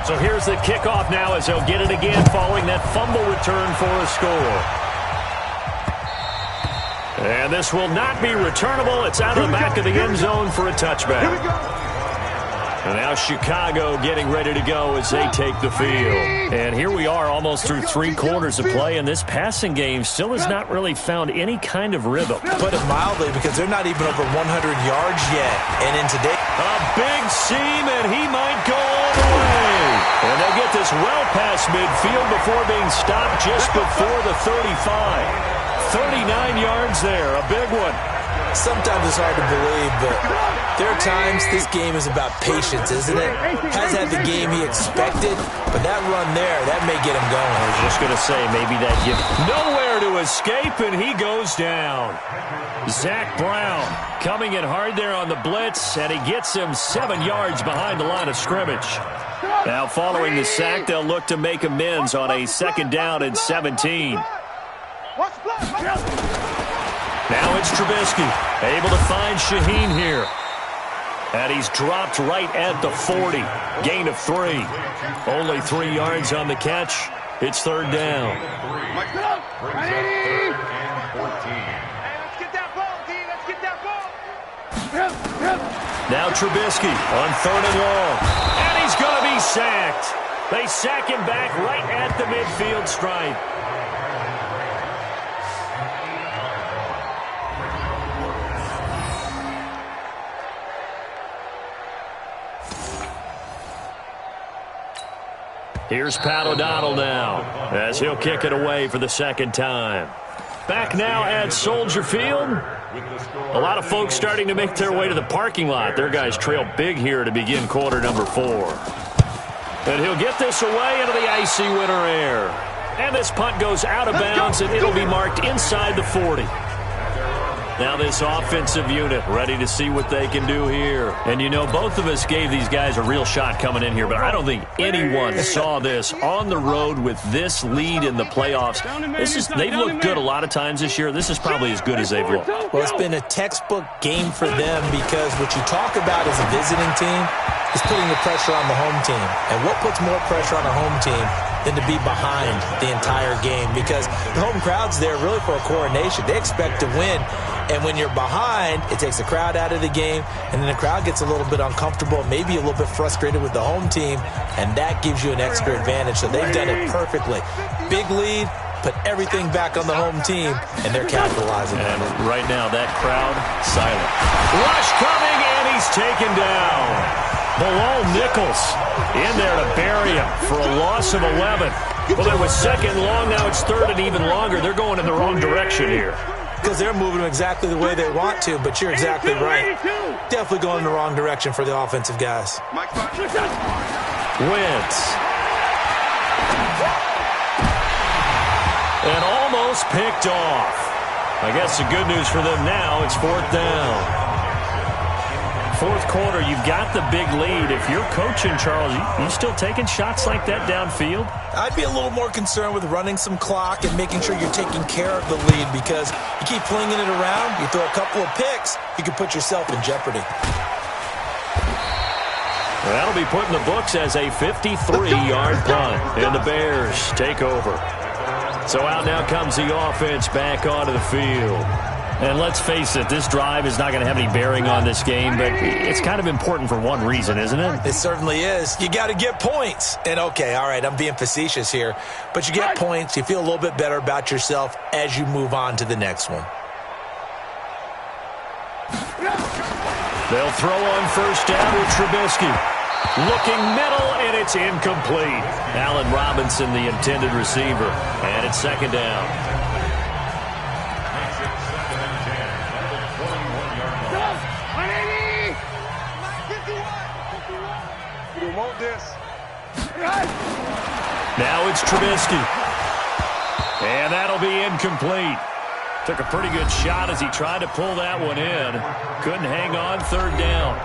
So here's the kickoff now as they'll get it again following that fumble return for a score. And this will not be returnable. It's out of the back of the end zone for a touchback. And now Chicago getting ready to go as they take the field. And here we are almost through 3 quarters of play, and this passing game still has not really found any kind of rhythm. Put it mildly, because they're not even over 100 yards yet. And in today, a big seam, and he might go all the way. And they get this well past midfield before being stopped just before the 35. 39 yards there, a big one. Sometimes it's hard to believe, but there are times this game is about patience, isn't it? Has had the game he expected, but that run there, that may get him going. I was just going to say, maybe that gives nowhere to escape, and he goes down. Zach Brown coming in hard there on the blitz, and he gets him 7 yards behind the line of scrimmage. Now following the sack, they'll look to make amends on a 2nd down and 17. Now it's Trubisky, able to find Shaheen here. And he's dropped right at the 40. Gain of 3. Only 3 yards on the catch. It's 3rd down. Let's get that ball, D. Let's get that ball. Now Trubisky on 3rd and long. And he's going to be sacked. They sack him back right at the midfield stripe. Here's Pat O'Donnell now as he'll kick it away for the 2nd time. Back now at Soldier Field. A lot of folks starting to make their way to the parking lot. Their guys trail big here to begin quarter number 4. And he'll get this away into the icy winter air. And this punt goes out of bounds, and it'll be marked inside the 40. Now this offensive unit ready to see what they can do here. And, you know, both of us gave these guys a real shot coming in here, but I don't think anyone saw this on the road with this lead in the playoffs. They've looked good a lot of times this year. This is probably as good as they've looked. Well, it's been a textbook game for them, because what you talk about as a visiting team is putting the pressure on the home team. And what puts more pressure on a home team than to be behind the entire game? Because the home crowd's there really for a coronation. They expect to win. And when you're behind, it takes the crowd out of the game, and then the crowd gets a little bit uncomfortable, maybe a little bit frustrated with the home team, and that gives you an extra advantage. So they've done it perfectly. Big lead, put everything back on the home team, and they're capitalizing on it. And right now, that crowd, silent. Rush coming, and he's taken down. Bilal Nichols in there to bury him for a loss of 11. Well, it was 2nd long, now it's 3rd and even longer. They're going in the wrong direction here. Because they're moving exactly the way they want to, but you're exactly right. Definitely going in the wrong direction for the offensive guys. Wentz. And almost picked off. I guess the good news for them now, it's 4th down. 4th quarter, you've got the big lead. If you're coaching, Charles, you still taking shots like that downfield? I'd be a little more concerned with running some clock and making sure you're taking care of the lead, because you keep flinging it around, you throw a couple of picks, you can put yourself in jeopardy. That'll be put in the books as a 53-yard punt, and the Bears take over. So out now comes the offense back onto the field. And let's face it, this drive is not going to have any bearing on this game, but it's kind of important for one reason, isn't it? It certainly is. You got to get points. And, okay, all right, I'm being facetious here, but you get points, you feel a little bit better about yourself as you move on to the next one. They'll throw on 1st down with Trubisky. Looking middle, and it's incomplete. Allen Robinson, the intended receiver, and it's 2nd down. Now it's Trubisky. And that'll be incomplete. Took a pretty good shot as he tried to pull that one in. Couldn't hang on 3rd down.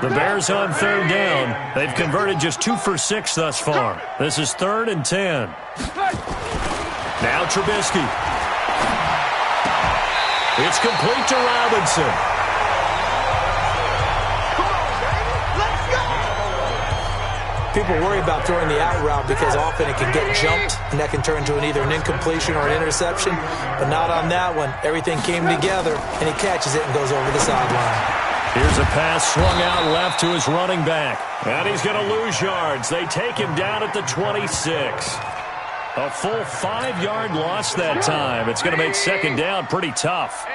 The Bears on 3rd down. They've converted just 2 for 6 thus far. This is 3rd and 10. Now Trubisky. It's complete to Robinson. People worry about throwing the out route because often it can get jumped, and that can turn into either an incompletion or an interception, but not on that one. Everything came together, and he catches it and goes over the sideline. Here's a pass swung out left to his running back. And he's going to lose yards. They take him down at the 26. A full 5-yard loss that time. It's going to make second down pretty tough.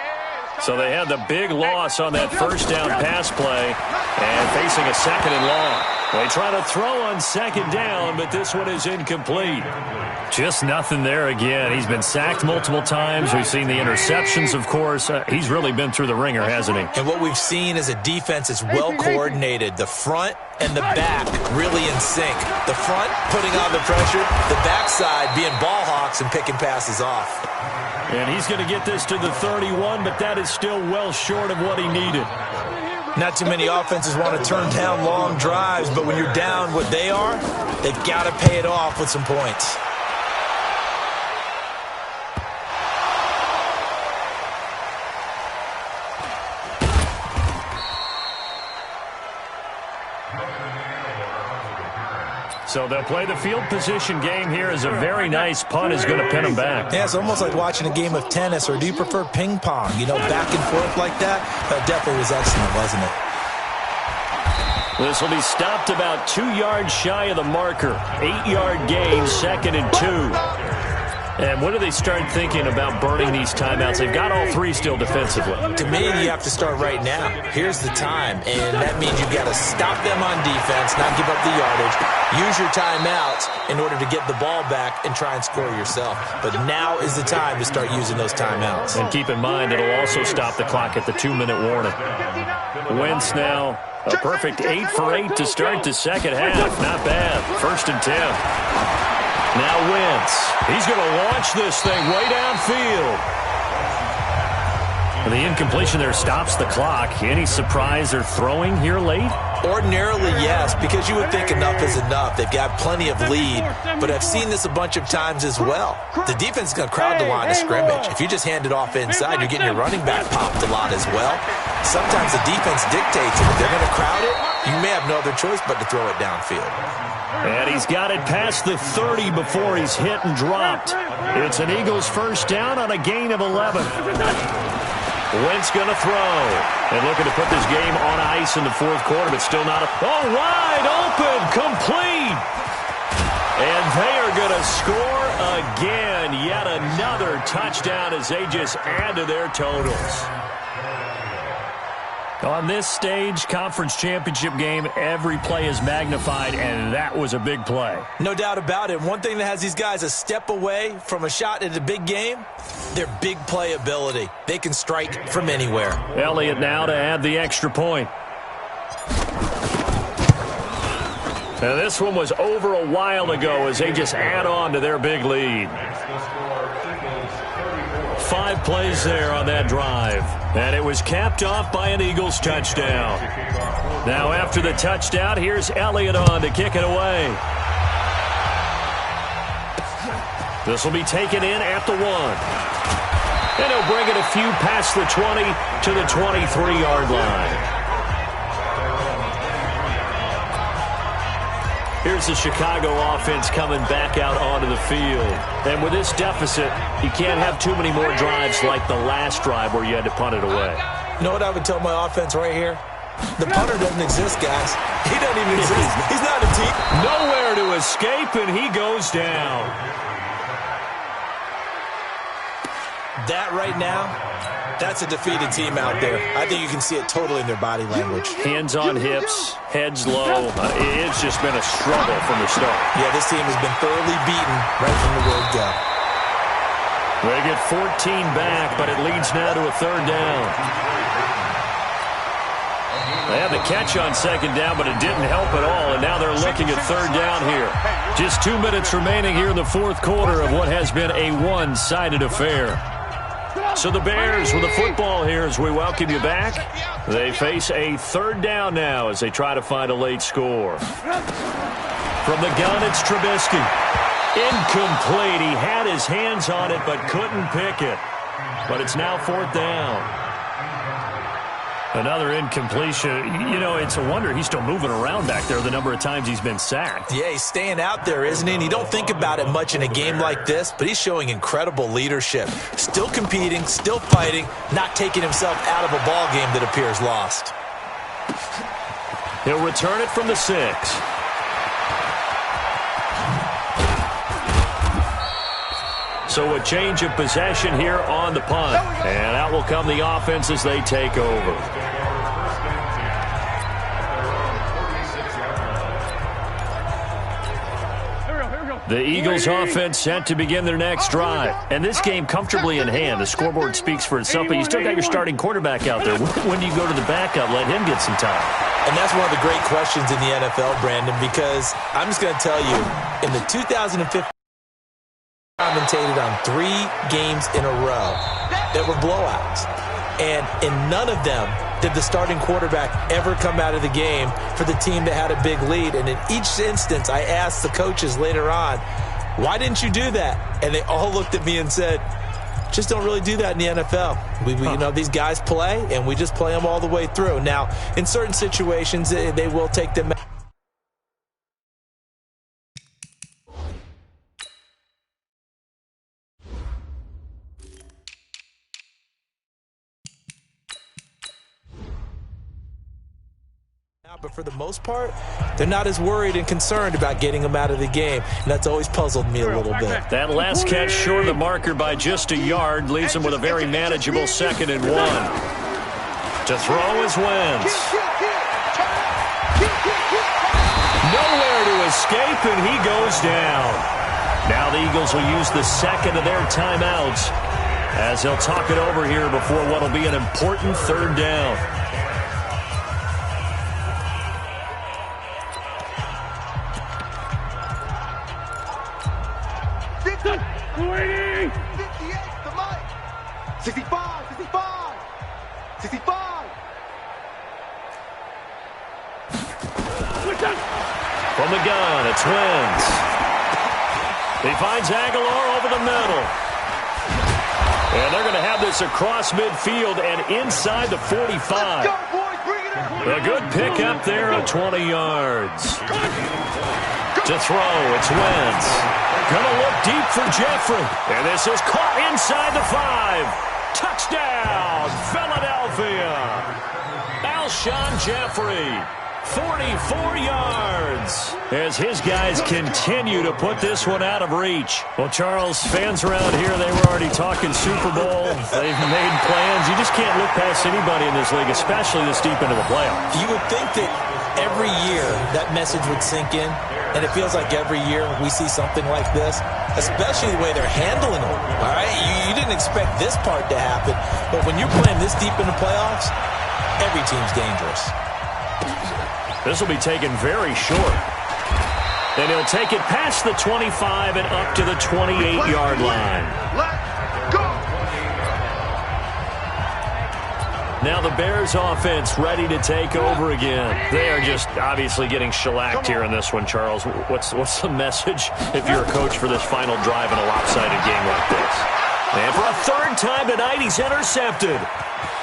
So they had the big loss on that first down pass play and facing a second and long. They try to throw on second down, but this one is incomplete. Just nothing there again. He's been sacked multiple times. We've seen the interceptions, of course. He's really been through the ringer, hasn't he? And what we've seen is a defense is well coordinated. The front and the back really in sync. The front putting on the pressure, the backside being ball hawks and picking passes off. And he's going to get this to the 31, but that is still well short of what he needed. Not too many offenses want to turn down long drives, but when you're down what they are, they've got to pay it off with some points. So they'll play the field position game here as a very nice punt is going to pin them back. Yeah, it's almost like watching a game of tennis, or do you prefer ping pong? You know, back and forth like that? That definitely was excellent, wasn't it? This will be stopped about 2 yards shy of the marker. 8-yard gain, 2nd and 2. And when do they start thinking about burning these timeouts? They've got all 3 still defensively. To me, you have to start right now. Here's the time, and that means you've got to stop them on defense, not give up the yardage, use your timeouts in order to get the ball back and try and score yourself. But now is the time to start using those timeouts. And keep in mind, it'll also stop the clock at the 2-minute warning. Wentz now, a perfect 8 for 8 to start the second half. Not bad. 1st and 10. Now Wentz. He's going to launch this thing way downfield. And the incompletion there stops the clock. Any surprise they're throwing here late? Ordinarily, yes, because you would think enough is enough. They've got plenty of lead, but I've seen this a bunch of times as well. The defense is going to crowd the line of scrimmage. If you just hand it off inside, you're getting your running back popped a lot as well. Sometimes the defense dictates it. If they're going to crowd it, you may have no other choice but to throw it downfield. And he's got it past the 30 before he's hit and dropped. It's an Eagles first down on a gain of 11. Wentz going to throw. And looking to put this game on ice in the 4th quarter, but still not a... Oh, wide open, complete. And they are going to score again. Yet another touchdown as they just add to their totals. On this stage, conference championship game, every play is magnified, and that was a big play. No doubt about it. One thing that has these guys a step away from a shot at a big game, their big play ability. They can strike from anywhere. Elliott now to add the extra point. Now this one was over a while ago as they just add on to their big lead. 5 plays there on that drive. And it was capped off by an Eagles touchdown. Now after the touchdown, here's Elliott on to kick it away. This will be taken in at the 1. And he'll bring it a few past the 20 to the 23-yard line. Here's the Chicago offense coming back out onto the field. And with this deficit, you can't have too many more drives like the last drive where you had to punt it away. You know what I would tell my offense right here? The punter doesn't exist, guys. He doesn't even exist. He's not a team. Nowhere to escape, and he goes down. That right now, that's a defeated team out there. I think you can see it totally in their body language. Hands on hips, heads low. It's just been a struggle from the start. Yeah, this team has been thoroughly beaten right from the word go. They get 14 back, but it leads now to a 3rd down. They had the catch on 2nd down, but it didn't help at all, and now they're looking at 3rd down here. Just 2 minutes remaining here in the 4th quarter of what has been a one-sided affair. So the Bears with the football here as we welcome you back. They face a 3rd down now as they try to find a late score. From the gun, it's Trubisky. Incomplete. He had his hands on it but couldn't pick it. But it's now 4th down. Another incompletion. You know, it's a wonder he's still moving around back there the number of times he's been sacked. Yeah, he's staying out there, isn't he? And you don't think about it much in a game like this, but he's showing incredible leadership. Still competing, still fighting, not taking himself out of a ball game that appears lost. He'll return it from the 6. So a change of possession here on the punt. And out will come the offense as they take over. The Eagles offense set to begin their next drive. And this game comfortably in hand. The scoreboard speaks for itself, but you still got your starting quarterback out there. When do you go to the backup? Let him get some time. And that's one of the great questions in the NFL, Brandon, because I'm just going to tell you, in the 2015 commentated on 3 games in a row that were blowouts. And in none of them did the starting quarterback ever come out of the game for the team that had a big lead. And in each instance, I asked the coaches later on, why didn't you do that? And they all looked at me and said, just don't really do that in the NFL. You know, these guys play, and we just play them all the way through. Now, in certain situations, they will take them out. But for the most part, they're not as worried and concerned about getting them out of the game. And that's always puzzled me a little bit. That last catch short of the marker by just a yard leaves them with a very manageable 2nd and 1. To throw is Wentz. Nowhere to escape, and he goes down. Now the Eagles will use the 2nd of their timeouts as they'll talk it over here before what will be an important 3rd down. Waiting! 58 to Mike! 65! 65! 65! From the gun, it's Wentz. He finds Aguilar over the middle. And they're going to have this across midfield and inside the 45. Let's go, boys! Bring it up! A good pickup there of 20 yards. To throw, it's Wentz. Gonna look deep for Jeffrey. And this is caught inside the 5. Touchdown, Philadelphia. Alshon Jeffrey, 44 yards. As his guys continue to put this one out of reach. Well, Charles, fans around here, they were already talking Super Bowl. They've made plans. You just can't look past anybody in this league, especially this deep into the playoffs. You would think that every year that message would sink in. And it feels like every year we see something like this, especially the way they're handling it. All right? You didn't expect this part to happen. But when you're playing this deep in the playoffs, every team's dangerous. This will be taken very short. And he'll take it past the 25 and up to the 28-yard line. Let's go! Now the Bears offense ready to take over again. They are just obviously getting shellacked here in this one, Charles. What's the message if you're a coach for this final drive in a lopsided game like this? And for a 3rd time tonight, he's intercepted.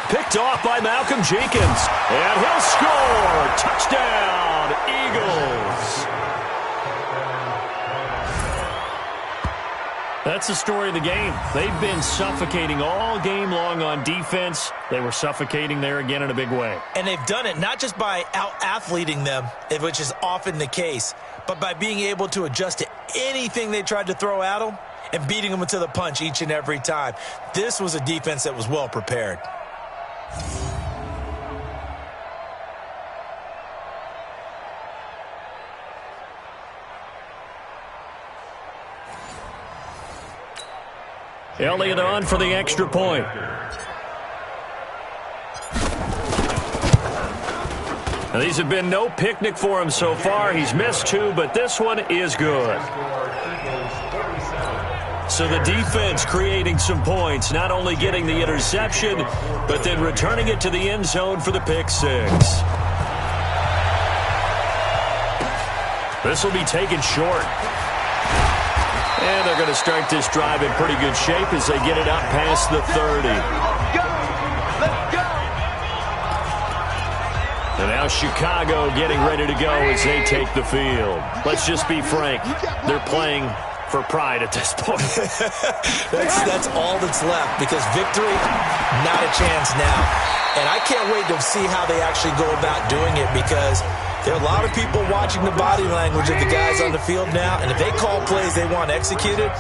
Picked off by Malcolm Jenkins. And he'll score. Touchdown, Eagles. That's the story of the game. They've been suffocating all game long on defense. They were suffocating there again in a big way. And they've done it not just by out-athleting them, which is often the case, but by being able to adjust to anything they tried to throw at them and beating them to the punch each and every time. This was a defense that was well prepared. Elliott on for the extra point. Now, these have been no picnic for him so far. He's missed 2, but this one is good. So the defense creating some points, not only getting the interception, but then returning it to the end zone for the pick 6. This will be taken short. And they're going to start this drive in pretty good shape as they get it out past the 30. Let's go! And now Chicago getting ready to go as they take the field. Let's just be frank. They're playing for pride at this point. That's all that's left, because victory, not a chance now. And I can't wait to see how they actually go about doing it, because There are a lot of people watching the body language of the guys on the field now, and if they call plays they want executed,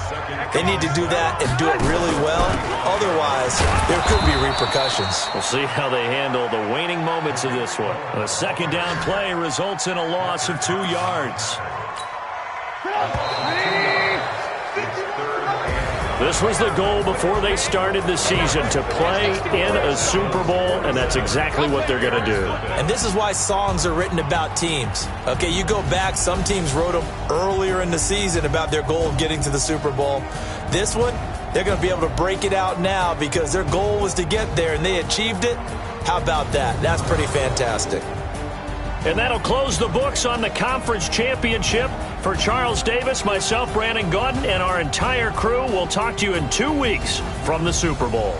they need to do that and do it really well. Otherwise, there could be repercussions. We'll see how they handle the waning moments of this one. The second down play results in a loss of 2 yards. This was the goal before they started the season, to play in a Super Bowl, and that's exactly what they're going to do. And this is why songs are written about teams. Okay, you go back, some teams wrote them earlier in the season about their goal of getting to the Super Bowl. This one, they're going to be able to break it out now because their goal was to get there, and they achieved it. How about that? That's pretty fantastic. And that'll close the books on the conference championship. For Charles Davis, myself, Brandon Gaudin, and our entire crew, we'll talk to you in 2 weeks from the Super Bowl.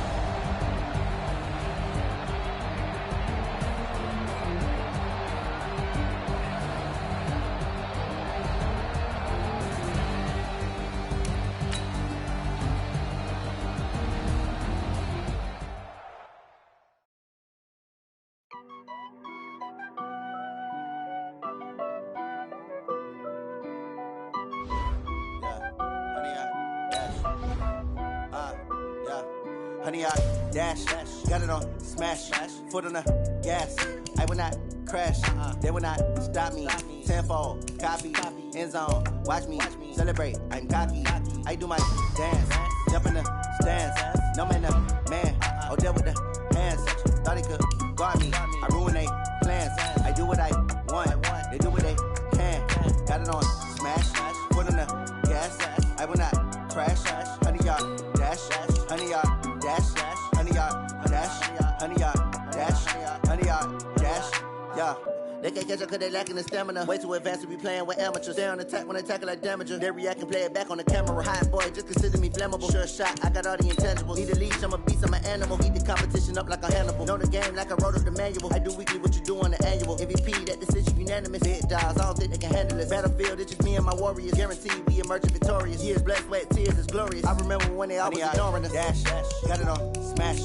Honey, I dash, got it on smash, foot on the gas. I will not crash, they will not stop me. Tenfold, copy, end zone, watch me celebrate. I'm cocky, I do my dance, jump in the stands. No man, man, oh deal with the hands. Thought he could guard me, I ruin they plans. I do what I want, they do what they can. Got it on smash, foot on the gas. I will not crash, honey, y'all dash, honey, y'all dash, honey, y'all dash, honey, y'all dash, honey, y'all dash, yeah. They can't catch up cause they lacking the stamina. Way too advanced to be playing with amateurs. Stay on attack when they tackle like damager. They react and play it back on the camera. Hot boy, just consider me flammable. Sure shot, I got all the intangibles. Need a leash, I'm a beast, I'm an animal. Eat the competition up like a Hannibal. Know the game like I wrote up the manual. I do weekly what you do on the annual. MVP, that decision unanimous. Big dials, I don't think they can handle it. Battlefield, it's just me and my warriors. Guaranteed we emerging victorious. Years, blood, sweat, tears, it's glorious. I remember when they always ignoring us. Dash, got it on smash,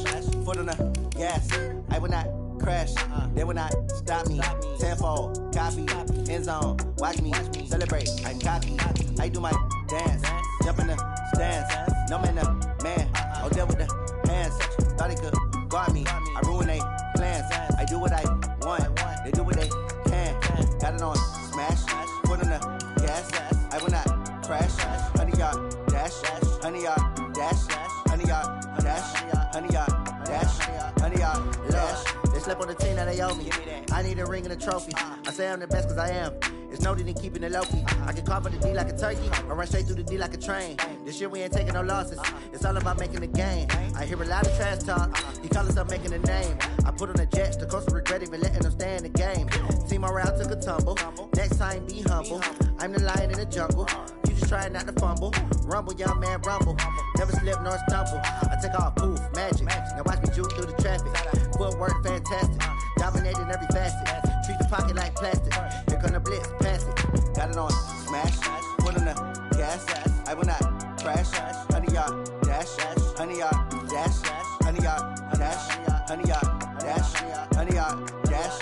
foot on the gas. I will not crash, they will not stop me. Tenfold, copy, end zone, watch me celebrate. I'm cocky, I do my dance, jump in the stands. No man, man, oh deal with the hands. Thought he could guard me, I ruin they plans. I do what I want, they do what they can. Got it on smash, foot on the gas. I will not crash, honey, y'all dash, honey, y'all dash, honey, y'all dash, honey, y'all dash, honey, y'all dash. They slept on the team that they owe me. I need a ring and a trophy. I say I'm the best cause I am. It's noted in keeping it low-key. I can carve up the D like a turkey or run straight through the D like a train. This year we ain't taking no losses. It's all about making the game. I hear a lot of trash talk. He call himself making a name. I put on the Jets. The coach will regret even letting them stay in the game. Team morale took a tumble. Next time be humble. I'm the lion in the jungle. You just try not to fumble. Rumble, young man, rumble. Never slip nor stumble. I take off, poof, magic. Now watch me juke through the traffic. Footwork fantastic. Dominating every facet. Treat the pocket like plastic. Here come the blitz, pass it. Got it on smash. Foot on the gas. I will not crash. Honey, y'all dash. Honey, y'all dash. Honey, y'all dash. Honey, y'all dash. Honey, y'all dash.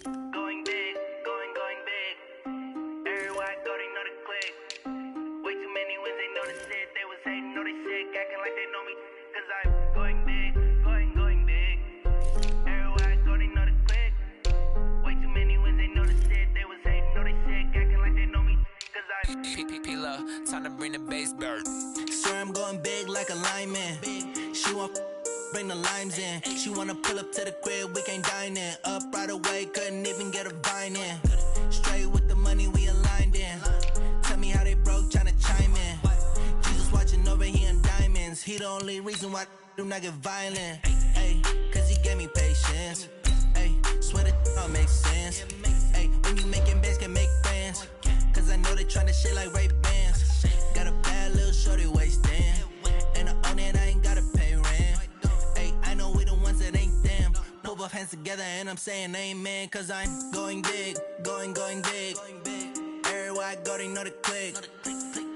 Going big, going big. Everywhere I go, they know the click. Way too many wins, they know the shit. They was hating, know they sick, acting like they know me. Cause I'm going big, going big. Everywhere I go, they know the click. Way too many wins, they know the shit. They was hating, know they sick, acting like they know me. Cause I'm P-P-P-Love, time to bring the bass bird. Swear I'm going big like a lineman. She want bring the limes in. She wanna pull up to the crib, we can't dine in. Up right away, couldn't even get a vine in. Straight with the money, we aligned in. Tell me how they broke, tryna chime in. Jesus watching over here in diamonds. He the only reason why I do not get violent. Ay, cause he gave me patience. Ay, swear that all makes sense. Ay, when you making bands, can make friends. Cause I know they tryna shit like Ray-Bans. Got a bad little shorty wasting. And I own it, I ain't gotta pay rent. Ay, I know we the ones that ain't them. Pull both hands together and I'm saying amen. Cause I'm going big, going big. Everywhere I go, they know the click.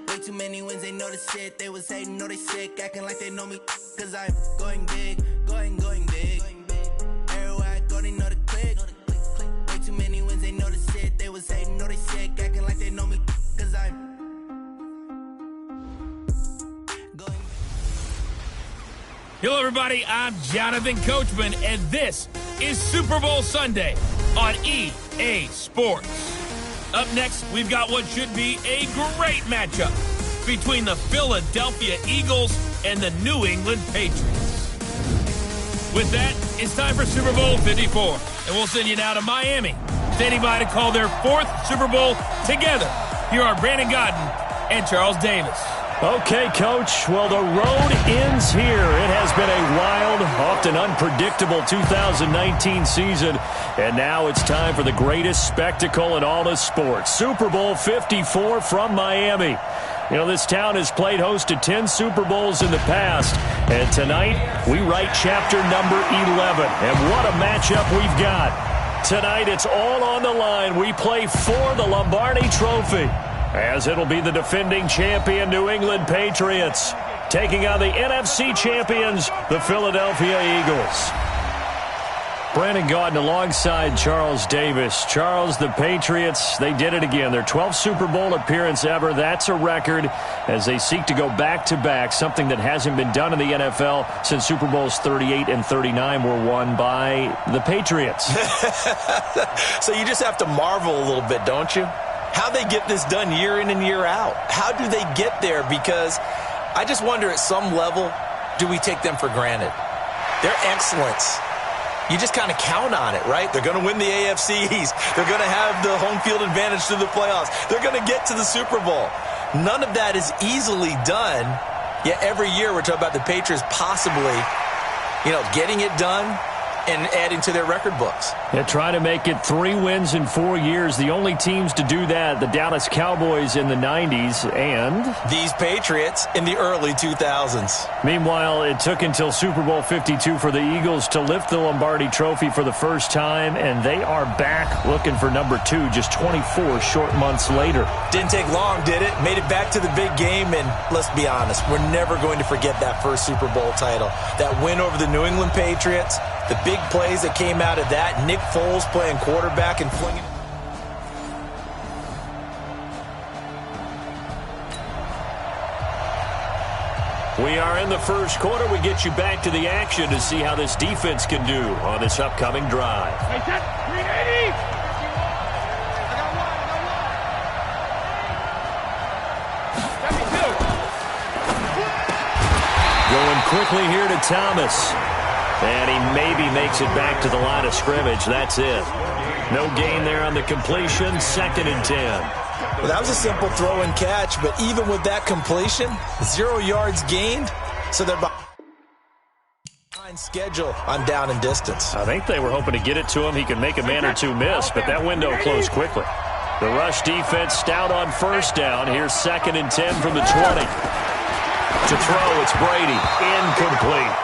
Way too many wins, they know the shit. They was hating, know they sick, acting like they know me. Cause I'm going big, going big. Everywhere I go, they know the click. Way too many wins, they know the shit. They was hating, know they sick, acting like they know me. Cause I'm going. Hello, everybody. I'm Jonathan Coachman, and this is Super Bowl Sunday on EA Sports. Up next, we've got what should be a great matchup between the Philadelphia Eagles and the New England Patriots. With that, it's time for Super Bowl 54, and we'll send you now to Miami, standing by to call their fourth Super Bowl together. Here are Brandon Gaudin and Charles Davis. Okay, Coach. Well, the road ends here. It has been a wild, often unpredictable 2019 season, and now it's time for the greatest spectacle in all of sports. Super Bowl 54 from Miami. You know, this town has played host to 10 Super Bowls in the past, and tonight we write chapter number 11. And what a matchup we've got. Tonight it's all on the line. We play for the Lombardi Trophy, as it'll be the defending champion New England Patriots taking on the NFC champions, the Philadelphia Eagles. Brandon Gaudin alongside Charles Davis. Charles, the Patriots, they did it again. Their 12th Super Bowl appearance ever. That's a record as they seek to go back-to-back, something that hasn't been done in the NFL since Super Bowls 38 and 39 were won by the Patriots. So you just have to marvel a little bit, don't you? How they get this done year in and year out. How do they get there? Because I just wonder, at some level, do we take them for granted? Their excellence, you just kind of count on it, right? They're going to win the AFC East. They're going to have the home field advantage to the playoffs. They're going to get to the Super Bowl. None of that is easily done, yet every year we're talking about the Patriots possibly, getting it done and adding to their record books. Yeah, trying to make it 3 wins in 4 years. The only teams to do that, the Dallas Cowboys in the 90s and these Patriots in the early 2000s. Meanwhile, it took until Super Bowl 52 for the Eagles to lift the Lombardi Trophy for the first time, and they are back looking for number 2 just 24 short months later. Didn't take long, did it? Made it back to the big game, and let's be honest, we're never going to forget that first Super Bowl title. That win over the New England Patriots, the big plays that came out of that, Nick Foles playing quarterback and flinging. We are in the first quarter. We get you back to the action to see how this defense can do on this upcoming drive. Going quickly here to Thomas. And he maybe makes it back to the line of scrimmage. That's it. No gain there on the completion. 2nd and 10. Well, that was a simple throw and catch, but even with that completion, 0 yards gained, so they're behind schedule on down and distance. I think they were hoping to get it to him. He could make a man or two miss, but that window closed quickly. The rush defense stout on first down. Here's 2nd and 10 from the 20. To throw, it's Brady. Incomplete.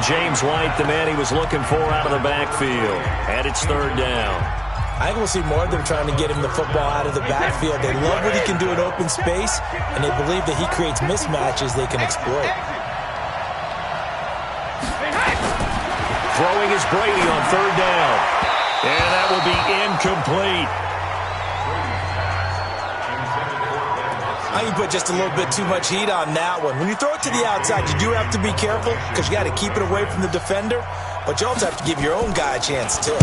James White, the man he was looking for out of the backfield. And it's 3rd down. I think we'll see more of them trying to get him the football out of the backfield. They love what he can do in open space, and they believe that he creates mismatches they can exploit. Throwing is Brady on 3rd down. And that will be incomplete. I think you put just a little bit too much heat on that one. When you throw it to the outside, you do have to be careful because you got to keep it away from the defender, but you also have to give your own guy a chance too.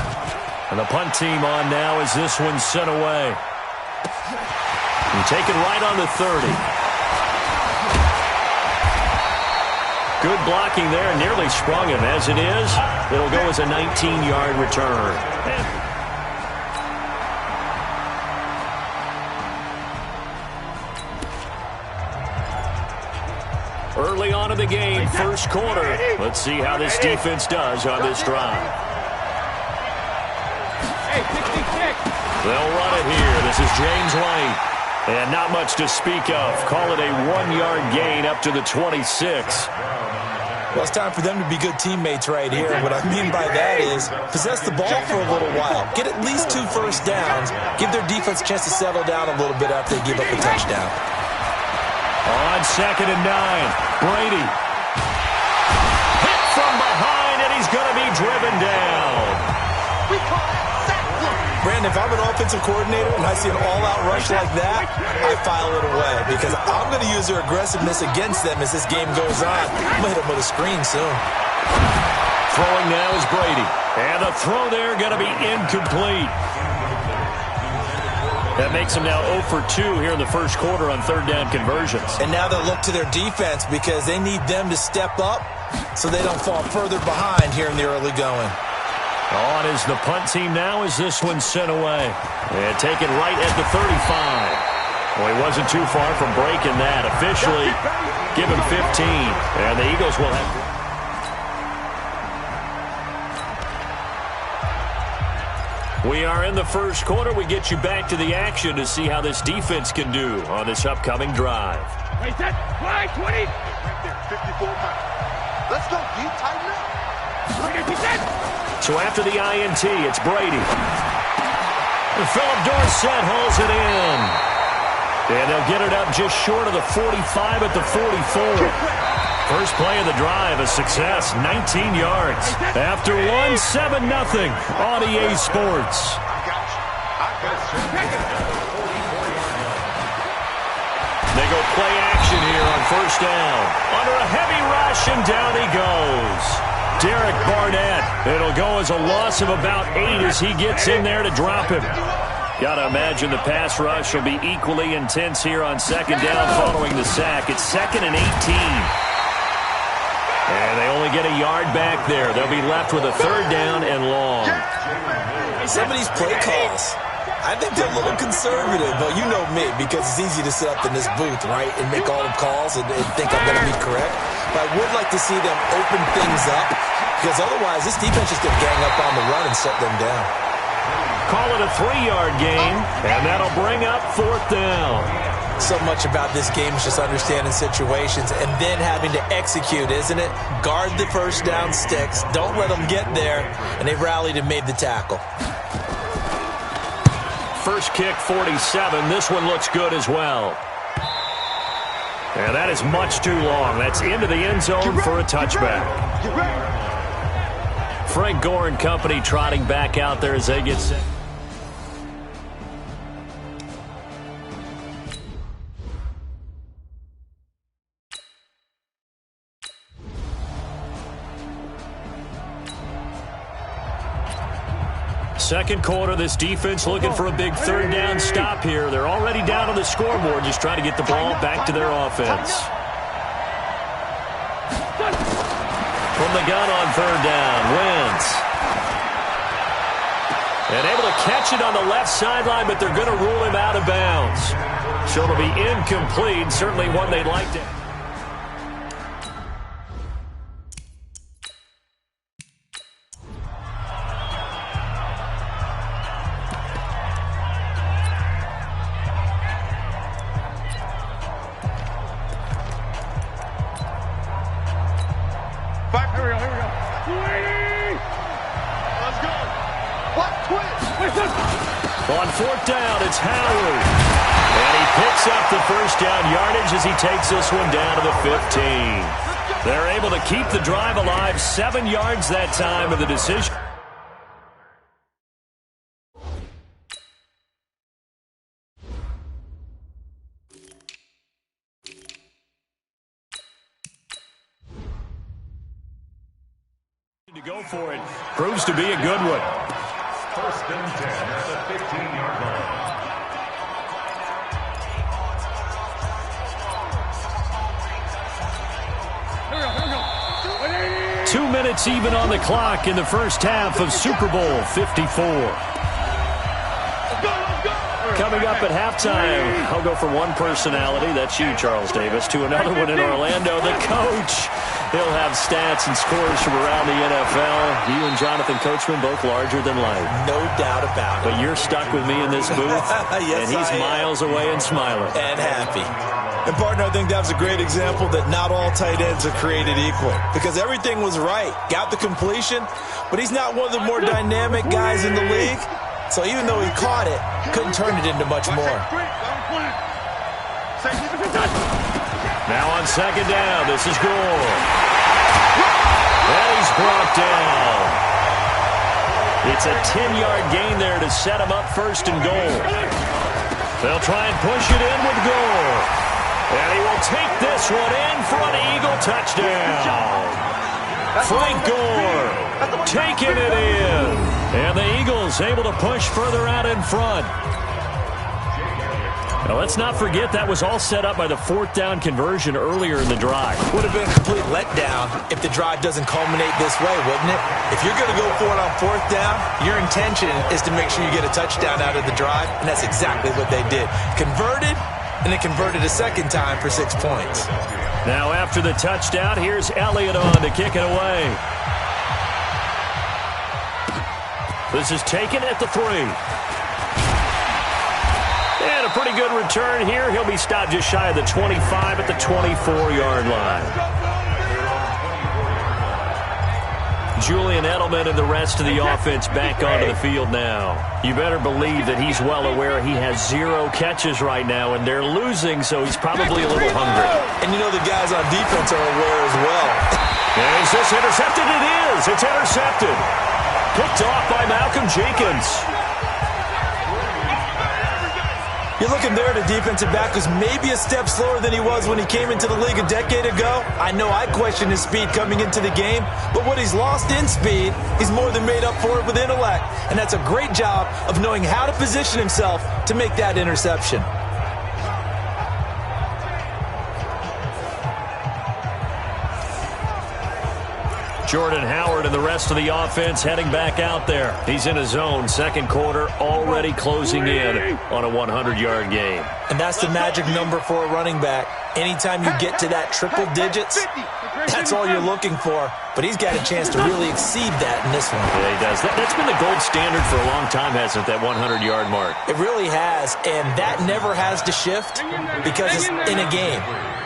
And the punt team on now as this one's sent away. And taken right on the 30. Good blocking there, nearly sprung him. As it is, it'll go as a 19-yard return. Early on in the game, first quarter. Let's see how this defense does on this drive. They'll run it here. This is James White. And not much to speak of. Call it a 1-yard gain up to the 26. Well, it's time for them to be good teammates right here. What I mean by that is possess the ball for a little while. Get at least 2 first downs. Give their defense a chance to settle down a little bit after they give up a touchdown. On 2nd and 9, Brady. Hit from behind, and he's going to be driven down. We call that sack block. Brandon, if I'm an offensive coordinator and I see an all-out rush like that, I file it away because I'm going to use their aggressiveness against them as this game goes on. I'm going to hit them with a screen soon. Throwing now is Brady. And the throw there going to be incomplete. That makes them now 0 for 2 here in the first quarter on third down conversions. And now they'll look to their defense because they need them to step up so they don't fall further behind here in the early going. On is the punt team now as this one's sent away. And taken right at the 35. Well, he wasn't too far from breaking that. Officially, give him 15. And the Eagles will have... We are in the first quarter. We get you back to the action to see how this defense can do on this upcoming drive. Hey, set, fly, 20. Right there, 54 pounds. Let's go, D, tighten up. So after the INT, it's Brady. And Philip Dorsett hauls it in. And they'll get it up just short of the 45 at the 44. First play of the drive, a success, 19 yards. After one, 7-0 on EA Sports. They go play action here on first down. Under a heavy rush, and down he goes. Derek Barnett. It'll go as a loss of about 8 as he gets in there to drop him. Got to imagine the pass rush will be equally intense here on second down following the sack. It's 2nd and 18. And they only get a yard back there. They'll be left with a third down and long. Some of these play calls, I think they're a little conservative, but you know me, because it's easy to sit up in this booth, right, and make all the calls and think I'm going to be correct. But I would like to see them open things up, because otherwise this defense is going to gang up on the run and shut them down. Call it a 3-yard gain, and that'll bring up 4th down. So much about this game is just understanding situations and then having to execute, isn't it? Guard the first down sticks. Don't let them get there. And they rallied and made the tackle. First kick, 47. This one looks good as well. And that is much too long. That's into the end zone for a touchback. Frank Gore and company trotting back out there as they get set. Second quarter, this defense looking for a big third down stop here. They're already down on the scoreboard, just trying to get the ball back to their offense. From the gun on third down, Wentz. And able to catch it on the left sideline, but they're going to rule him out of bounds. So it'll be incomplete, certainly one they'd like to... On fourth down, it's Howard. And he picks up the first down yardage as he takes this one down to the 15. They're able to keep the drive alive, 7 yards that time of the decision. To go for it proves to be a good one. First and 10 at the 15-yard line. 2 minutes even on the clock in the first half of Super Bowl 54. Coming up at halftime, I'll go from one personality, that's you, Charles Davis, to another one in Orlando, the coach. He'll have stats and scores from around the NFL. You and Jonathan Coachman, both larger than life. No doubt about it. But you're stuck with me in this booth, yes, and he's miles away and smiling. And happy. And, partner, I think that was a great example that not all tight ends are created equal. Because everything was right. Got the completion, but he's not one of the more dynamic guys in the league. So even though he caught it, couldn't turn it into much more. Now on second down, this is Gore. And he's brought down. It's a 10-yard gain there to set him up first and goal. They'll try and push it in with Gore. And he will take this one in for an Eagle touchdown. Frank Gore taking it in. And the Eagles able to push further out in front. Now, let's not forget that was all set up by the fourth down conversion earlier in the drive. Would have been a complete letdown if the drive doesn't culminate this way, wouldn't it? If you're going to go for it on fourth down, your intention is to make sure you get a touchdown out of the drive, and that's exactly what they did. Converted, and it converted a second time for 6 points. Now after the touchdown, here's Elliott on to kick it away. This is taken at the 3. And a pretty good return here. He'll be stopped just shy of the 25 at the 24-yard line. Julian Edelman and the rest of the offense back onto the field now. You better believe that he's well aware he has 0 catches right now, and they're losing, so he's probably a little hungry. And you know the guys on defense are aware as well. And is this intercepted? It is. It's intercepted. Picked off by Malcolm Jenkins. You're looking there at a defensive back who's maybe a step slower than he was when he came into the league a decade ago. I know I questioned his speed coming into the game, but what he's lost in speed, he's more than made up for it with intellect. And that's a great job of knowing how to position himself to make that interception. Jordan Howard and the rest of the offense heading back out there. He's in his zone, second quarter, already closing in on a 100-yard game. And that's the magic number for a running back. Anytime you get to that triple digits, that's all you're looking for. But he's got a chance to really exceed that in this one. Yeah, he does. That's been the gold standard for a long time, hasn't it, that 100-yard mark? It really has, and that never has to shift because it's in a game.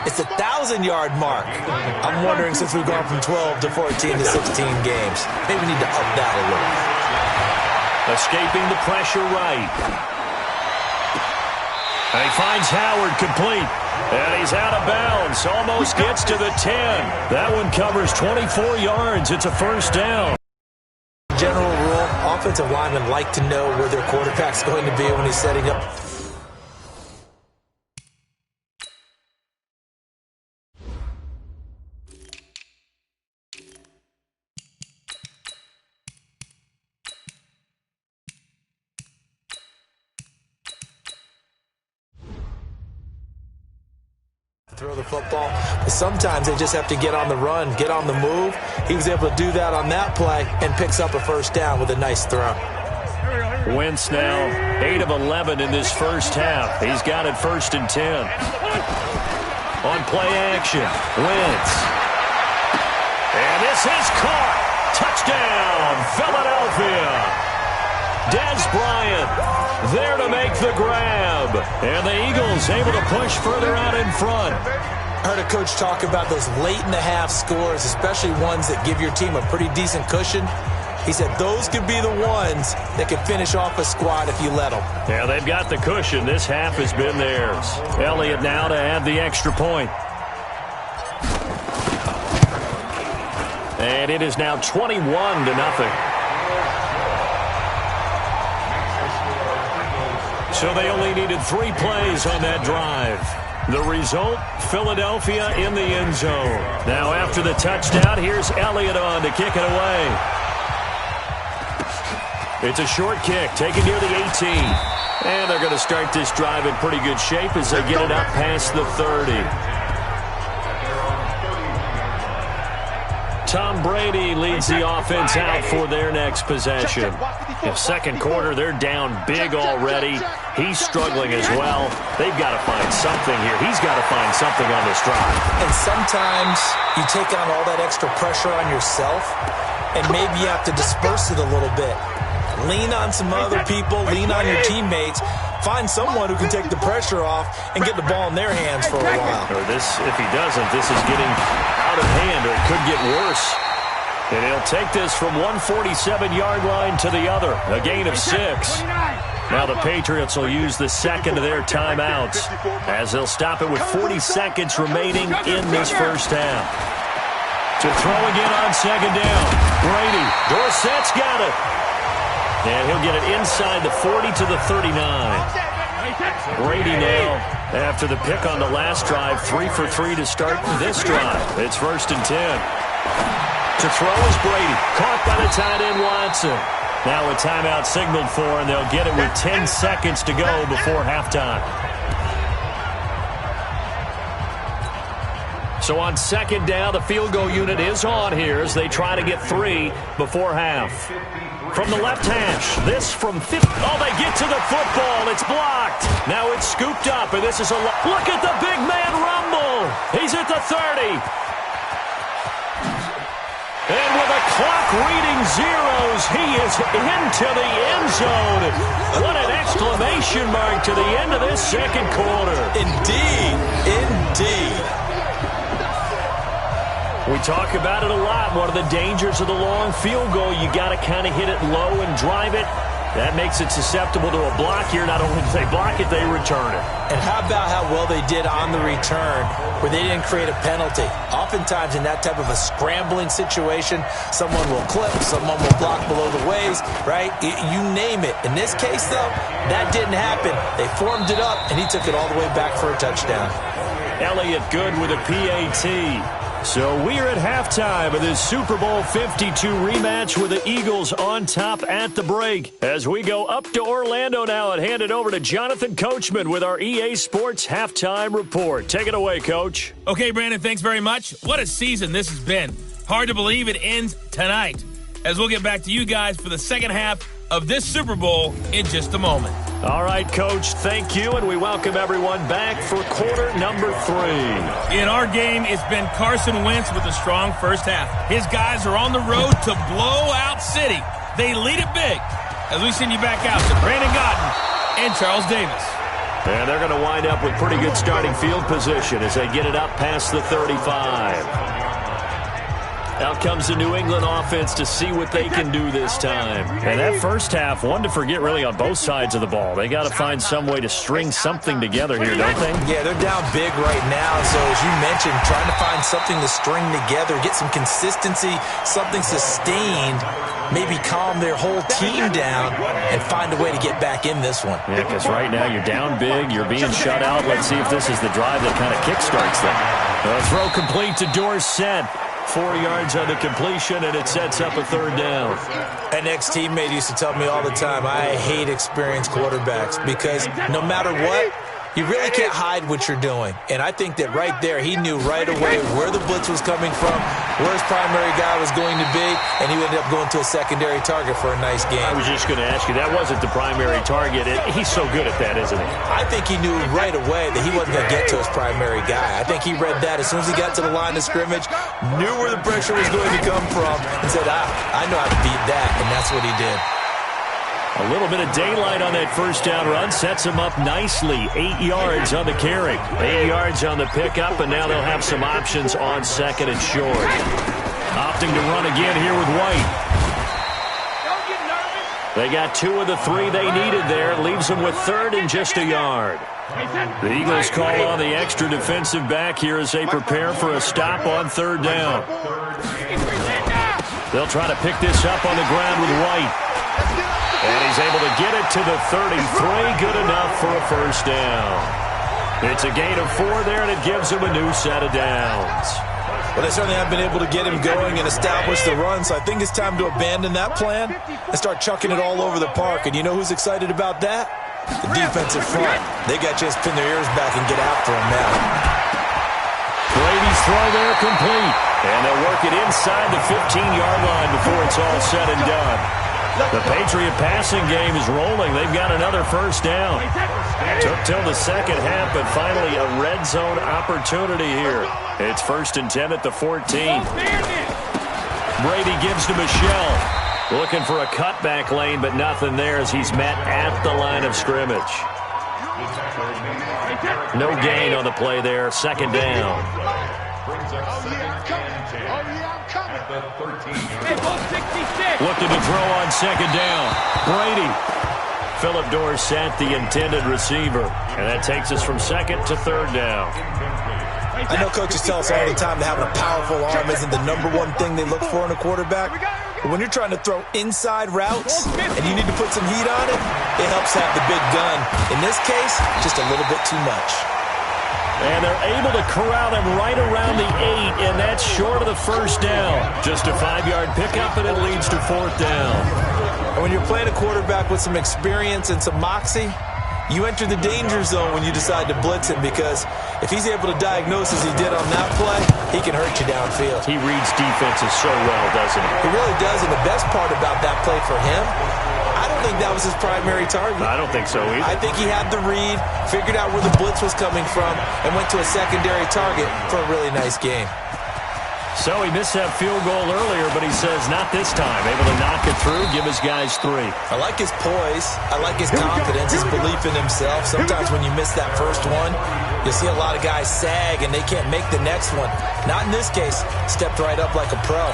It's a 1,000-yard mark. I'm wondering, since we've gone from 12 to 14 to 16 games, maybe we need to up that a little. Escaping the pressure right. And he finds Howard complete. And he's out of bounds. Almost gets to the 10. That one covers 24 yards. It's a first down. General rule, offensive linemen like to know where their quarterback's going to be when he's setting up. Throw the football. But sometimes they just have to get on the run, get on the move. He was able to do that on that play and picks up a first down with a nice throw. Wentz now 8 of 11 in this first half. He's got it 1st and 10. On play action, Wentz. And this is caught. Touchdown, Philadelphia. Dez Bryant there to make the grab. And the Eagles able to push further out in front. I heard a coach talk about those late-in-the-half scores, especially ones that give your team a pretty decent cushion. He said those could be the ones that could finish off a squad if you let them. Yeah, they've got the cushion. This half has been theirs. Elliott now to add the extra point. And it is now 21-0. So they only needed 3 plays on that drive. The result, Philadelphia in the end zone. Now after the touchdown, here's Elliott on to kick it away. It's a short kick, taken near the 18. And they're going to start this drive in pretty good shape as they get it up past the 30. Tom Brady leads the offense out for their next possession. In second quarter, they're down big already. He's struggling as well. They've got to find something here. He's got to find something on this drive. And sometimes you take on all that extra pressure on yourself, and maybe you have to disperse it a little bit. Lean on some other people, lean on your teammates. Find someone who can take the pressure off and get the ball in their hands for a while. Or this, if he doesn't, this is getting out of hand, or it could get worse. And he'll take this from 147-yard line to the other, a gain of 6. Now the Patriots will use the second of their timeouts as they'll stop it with 40 seconds remaining in this first half. To throw again on second down. Brady. Dorsett's got it. And he'll get it inside the 40 to the 39. Brady now, after the pick on the last drive, 3 for 3 to start this drive. It's 1st and 10. To throw is Brady. Caught by the tight end Watson. Now a timeout signaled for, and they'll get it with 10 seconds to go before halftime. So on second down, the field goal unit is on here as they try to get 3 before half. From the left hash, this from 50. Oh, they get to the football. It's blocked. Now it's scooped up, and this is a look at the big man rumble. He's at the 30. And with the clock reading zeros, he is into the end zone. What an exclamation mark to the end of this second quarter. Indeed. Indeed. We talk about it a lot. One of the dangers of the long field goal, you got to kind of hit it low and drive it. That makes it susceptible to a block here. Not only do they block it, they return it. And how about how well they did on the return where they didn't create a penalty? Oftentimes in that type of a scrambling situation, someone will clip, someone will block below the waist, right? You name it. In this case, though, that didn't happen. They formed it up, and he took it all the way back for a touchdown. Elliott Good with a PAT. So we're at halftime of this Super Bowl 52 rematch with the Eagles on top at the break. As we go up to Orlando now and hand it over to Jonathan Coachman with our EA Sports Halftime Report. Take it away, Coach. Okay, Brandon, thanks very much. What a season this has been. Hard to believe it ends tonight, as we'll get back to you guys for the second half of this Super Bowl in just a moment. All right, Coach, thank you, and we welcome everyone back for quarter number 3. In our game, it's been Carson Wentz with a strong first half. His guys are on the road to blow out City. They lead it big. As we send you back out to Brandon Gaudin and Charles Davis. And they're going to wind up with pretty good starting field position as they get it up past the 35. Out comes the New England offense to see what they can do this time. And that first half, one to forget really on both sides of the ball. They got to find some way to string something together here, don't they? Yeah, they're down big right now. So as you mentioned, trying to find something to string together, get some consistency, something sustained, maybe calm their whole team down and find a way to get back in this one. Yeah, because right now you're down big, you're being shut out. Let's see if this is the drive that kind of kickstarts them. The throw complete to Dorsett. 4 yards on the completion, and it sets up a third down. An ex-teammate used to tell me all the time, I hate experienced quarterbacks because no matter what, you really can't hide what you're doing. And I think that right there, he knew right away where the blitz was coming from, where his primary guy was going to be, and he ended up going to a secondary target for a nice game. I was just going to ask you, that wasn't the primary target. He's so good at that, isn't he? I think he knew right away that he wasn't going to get to his primary guy. I think he read that as soon as he got to the line of scrimmage, knew where the pressure was going to come from, and said, I know how to beat that, and that's what he did. A little bit of daylight on that first down run sets him up nicely. 8 yards on the carry. 8 yards on the pickup, and now they'll have some options on second and short. Opting to run again here with White. They got 2 of the 3 they needed there. Leaves them with third and just a yard. The Eagles call on the extra defensive back here as they prepare for a stop on third down. They'll try to pick this up on the ground with White. And he's able to get it to the 33. Good enough for a first down. It's a gain of 4 there, and it gives him a new set of downs. Well, they certainly have been able to get him going and establish the run, so I think it's time to abandon that plan and start chucking it all over the park. And you know who's excited about that? The defensive front. They got to just pin their ears back and get after him now. Brady's throw there complete. And they'll work it inside the 15-yard line before it's all said and done. The Patriot passing game is rolling. They've got another first down. Took till the second half, but finally a red zone opportunity here. It's 1st and 10 at the 14. Brady gives to Michelle. Looking for a cutback lane, but nothing there as he's met at the line of scrimmage. No gain on the play there. Second down. Looking to throw on second down. Brady Philip Dorsett, the intended receiver. And that takes us from second to third down. I know coaches tell us all the time that having a powerful arm isn't the number one thing they look for in a quarterback. But when you're trying to throw inside routes and you need to put some heat on it, it helps have the big gun. In this case, just a little bit too much. And they're able to corral him right around the 8, and that's short of the first down. Just a 5-yard pickup, and it leads to fourth down. And when you're playing a quarterback with some experience and some moxie, you enter the danger zone when you decide to blitz him, because if he's able to diagnose as he did on that play, he can hurt you downfield. He reads defenses so well, doesn't he? He really does, and the best part about that play for him, I don't think that was his primary target. I don't think so either. I think he had the read, figured out where the blitz was coming from, and went to a secondary target for a really nice game. So he missed that field goal earlier, but he says not this time. Able to knock it through, give his guys 3. I like his poise. I like his confidence, his belief in himself. Sometimes when you miss that first one, you'll see a lot of guys sag and they can't make the next one. Not in this case. Stepped right up like a pro.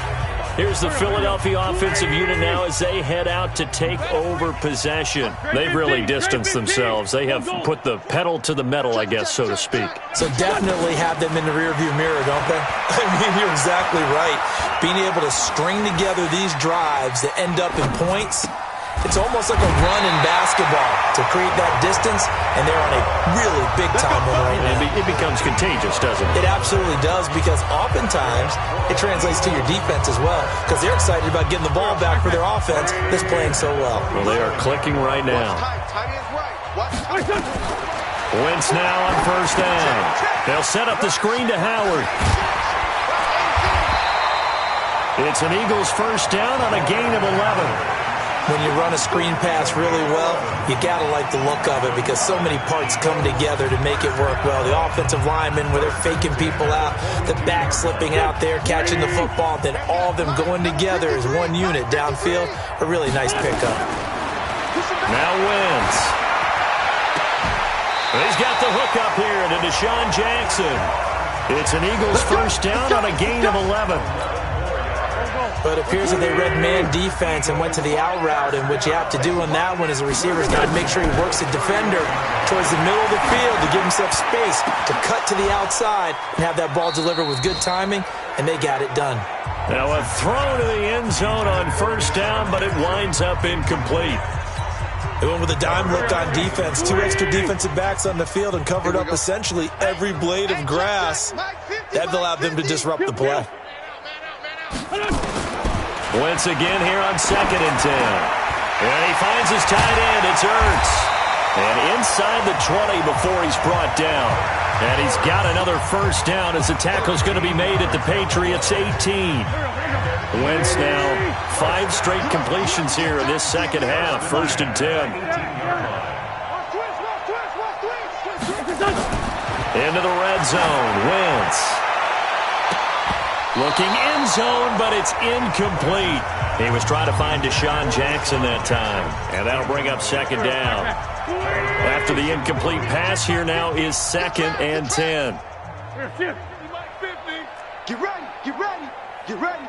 Here's the Philadelphia offensive unit now as they head out to take over possession. They've really distanced themselves. They have put the pedal to the metal, I guess, so to speak. So definitely have them in the rearview mirror, don't they? I mean, you're exactly right. Being able to string together these drives that end up in points, it's almost like a run in basketball to create that distance, and they're on a really big-time one right now. It becomes contagious, doesn't it? It absolutely does, because oftentimes it translates to your defense as well, because they're excited about getting the ball back for their offense that's playing so well. Well, they are clicking right now. Wentz now on first down. They'll set up the screen to Howard. It's an Eagles first down on a gain of 11. When you run a screen pass really well, you got to like the look of it, because so many parts come together to make it work well. The offensive linemen, where they're faking people out, the back slipping out there, catching the football, then all of them going together as one unit downfield. A really nice pickup. Now Wentz. He's got the hook up here to Deshaun Jackson. It's an Eagles first down on a gain of 11. But it appears that they read man defense and went to the out route, and what you have to do on that one is a receiver's got to make sure he works the defender towards the middle of the field to give himself space to cut to the outside and have that ball delivered with good timing, and they got it done. Now a throw to the end zone on first down, but it winds up incomplete. They went with a dime look on defense, 2 extra defensive backs on the field and covered up essentially every blade of grass. That allowed them to disrupt the play. Wentz again here on 2nd and 10. And he finds his tight end. It's Ertz. And inside the 20 before he's brought down. And he's got another first down as the tackle's going to be made at the Patriots' 18. Wentz now 5 straight completions here in this second half. 1st and 10. Into the red zone. Wentz. Looking end zone, but it's incomplete. He was trying to find Deshaun Jackson that time. And that'll bring up 2nd down. After the incomplete pass, here now is 2nd and 10. Get ready, get ready, get ready.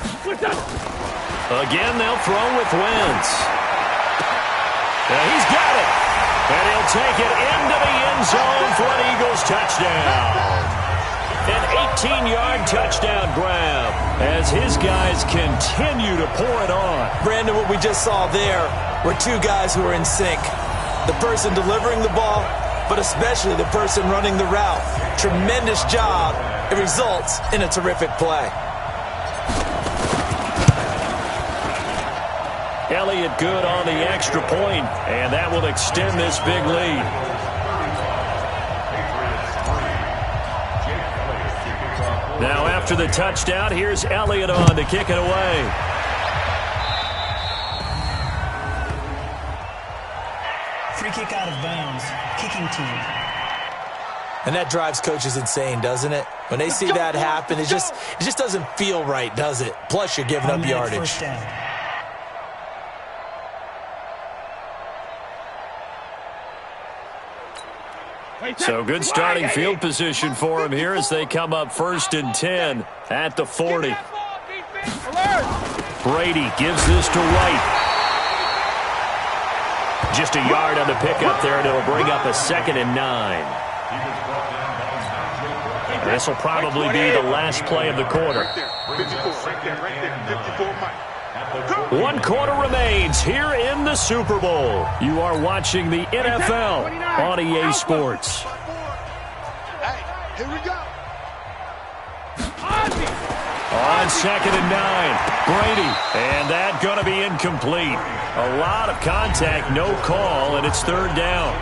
Again, they'll throw with Wentz. He's got it. And he'll take it into the end zone for an Eagles touchdown. An 18-yard touchdown grab as his guys continue to pour it on. Brandon, what we just saw there were 2 guys who are in sync. The person delivering the ball, but especially the person running the route. Tremendous job. It results in a terrific play. Elliott good on the extra point, and that will extend this big lead. Now after the touchdown, here's Elliott on to kick it away. Free kick out of bounds. Kicking team. And that drives coaches insane, doesn't it? When they see that happen, it just doesn't feel right, does it? Plus, you're giving up yardage. First down. So good starting field position for him here as they come up 1st and 10 at the 40. Brady gives this to White. Just a yard on the pickup there, and it'll bring up a 2nd and 9. This will probably be the last play of the quarter. 1 quarter remains here in the Super Bowl. You are watching the NFL on EA Sports. Hey, here we go. On 2nd and 9, Brady, and that going to be incomplete. A lot of contact, no call, and it's 3rd down.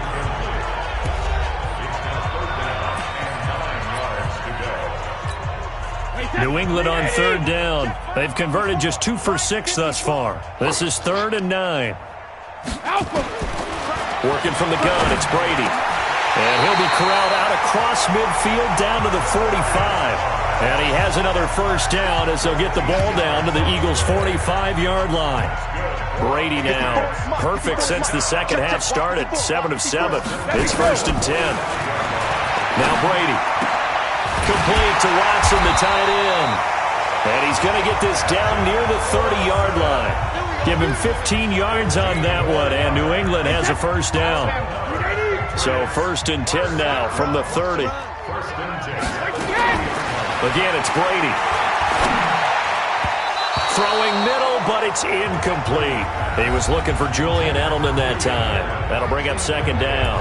New England on 3rd down. They've converted just 2 for 6 thus far. This is 3rd and 9. Working from the gun, it's Brady. And he'll be corralled out across midfield down to the 45. And he has another 1st down as they'll get the ball down to the Eagles' 45-yard line. Brady now perfect since the second half started. 7 of 7. It's 1st and 10. Now Brady. Complete to Watson, the tight end. And he's going to get this down near the 30-yard line. Give him 15 yards on that one, and New England has a 1st down. So 1st and 10 now from the 30. Again, it's Brady. Throwing middle, but it's incomplete. He was looking for Julian Edelman that time. That'll bring up 2nd down.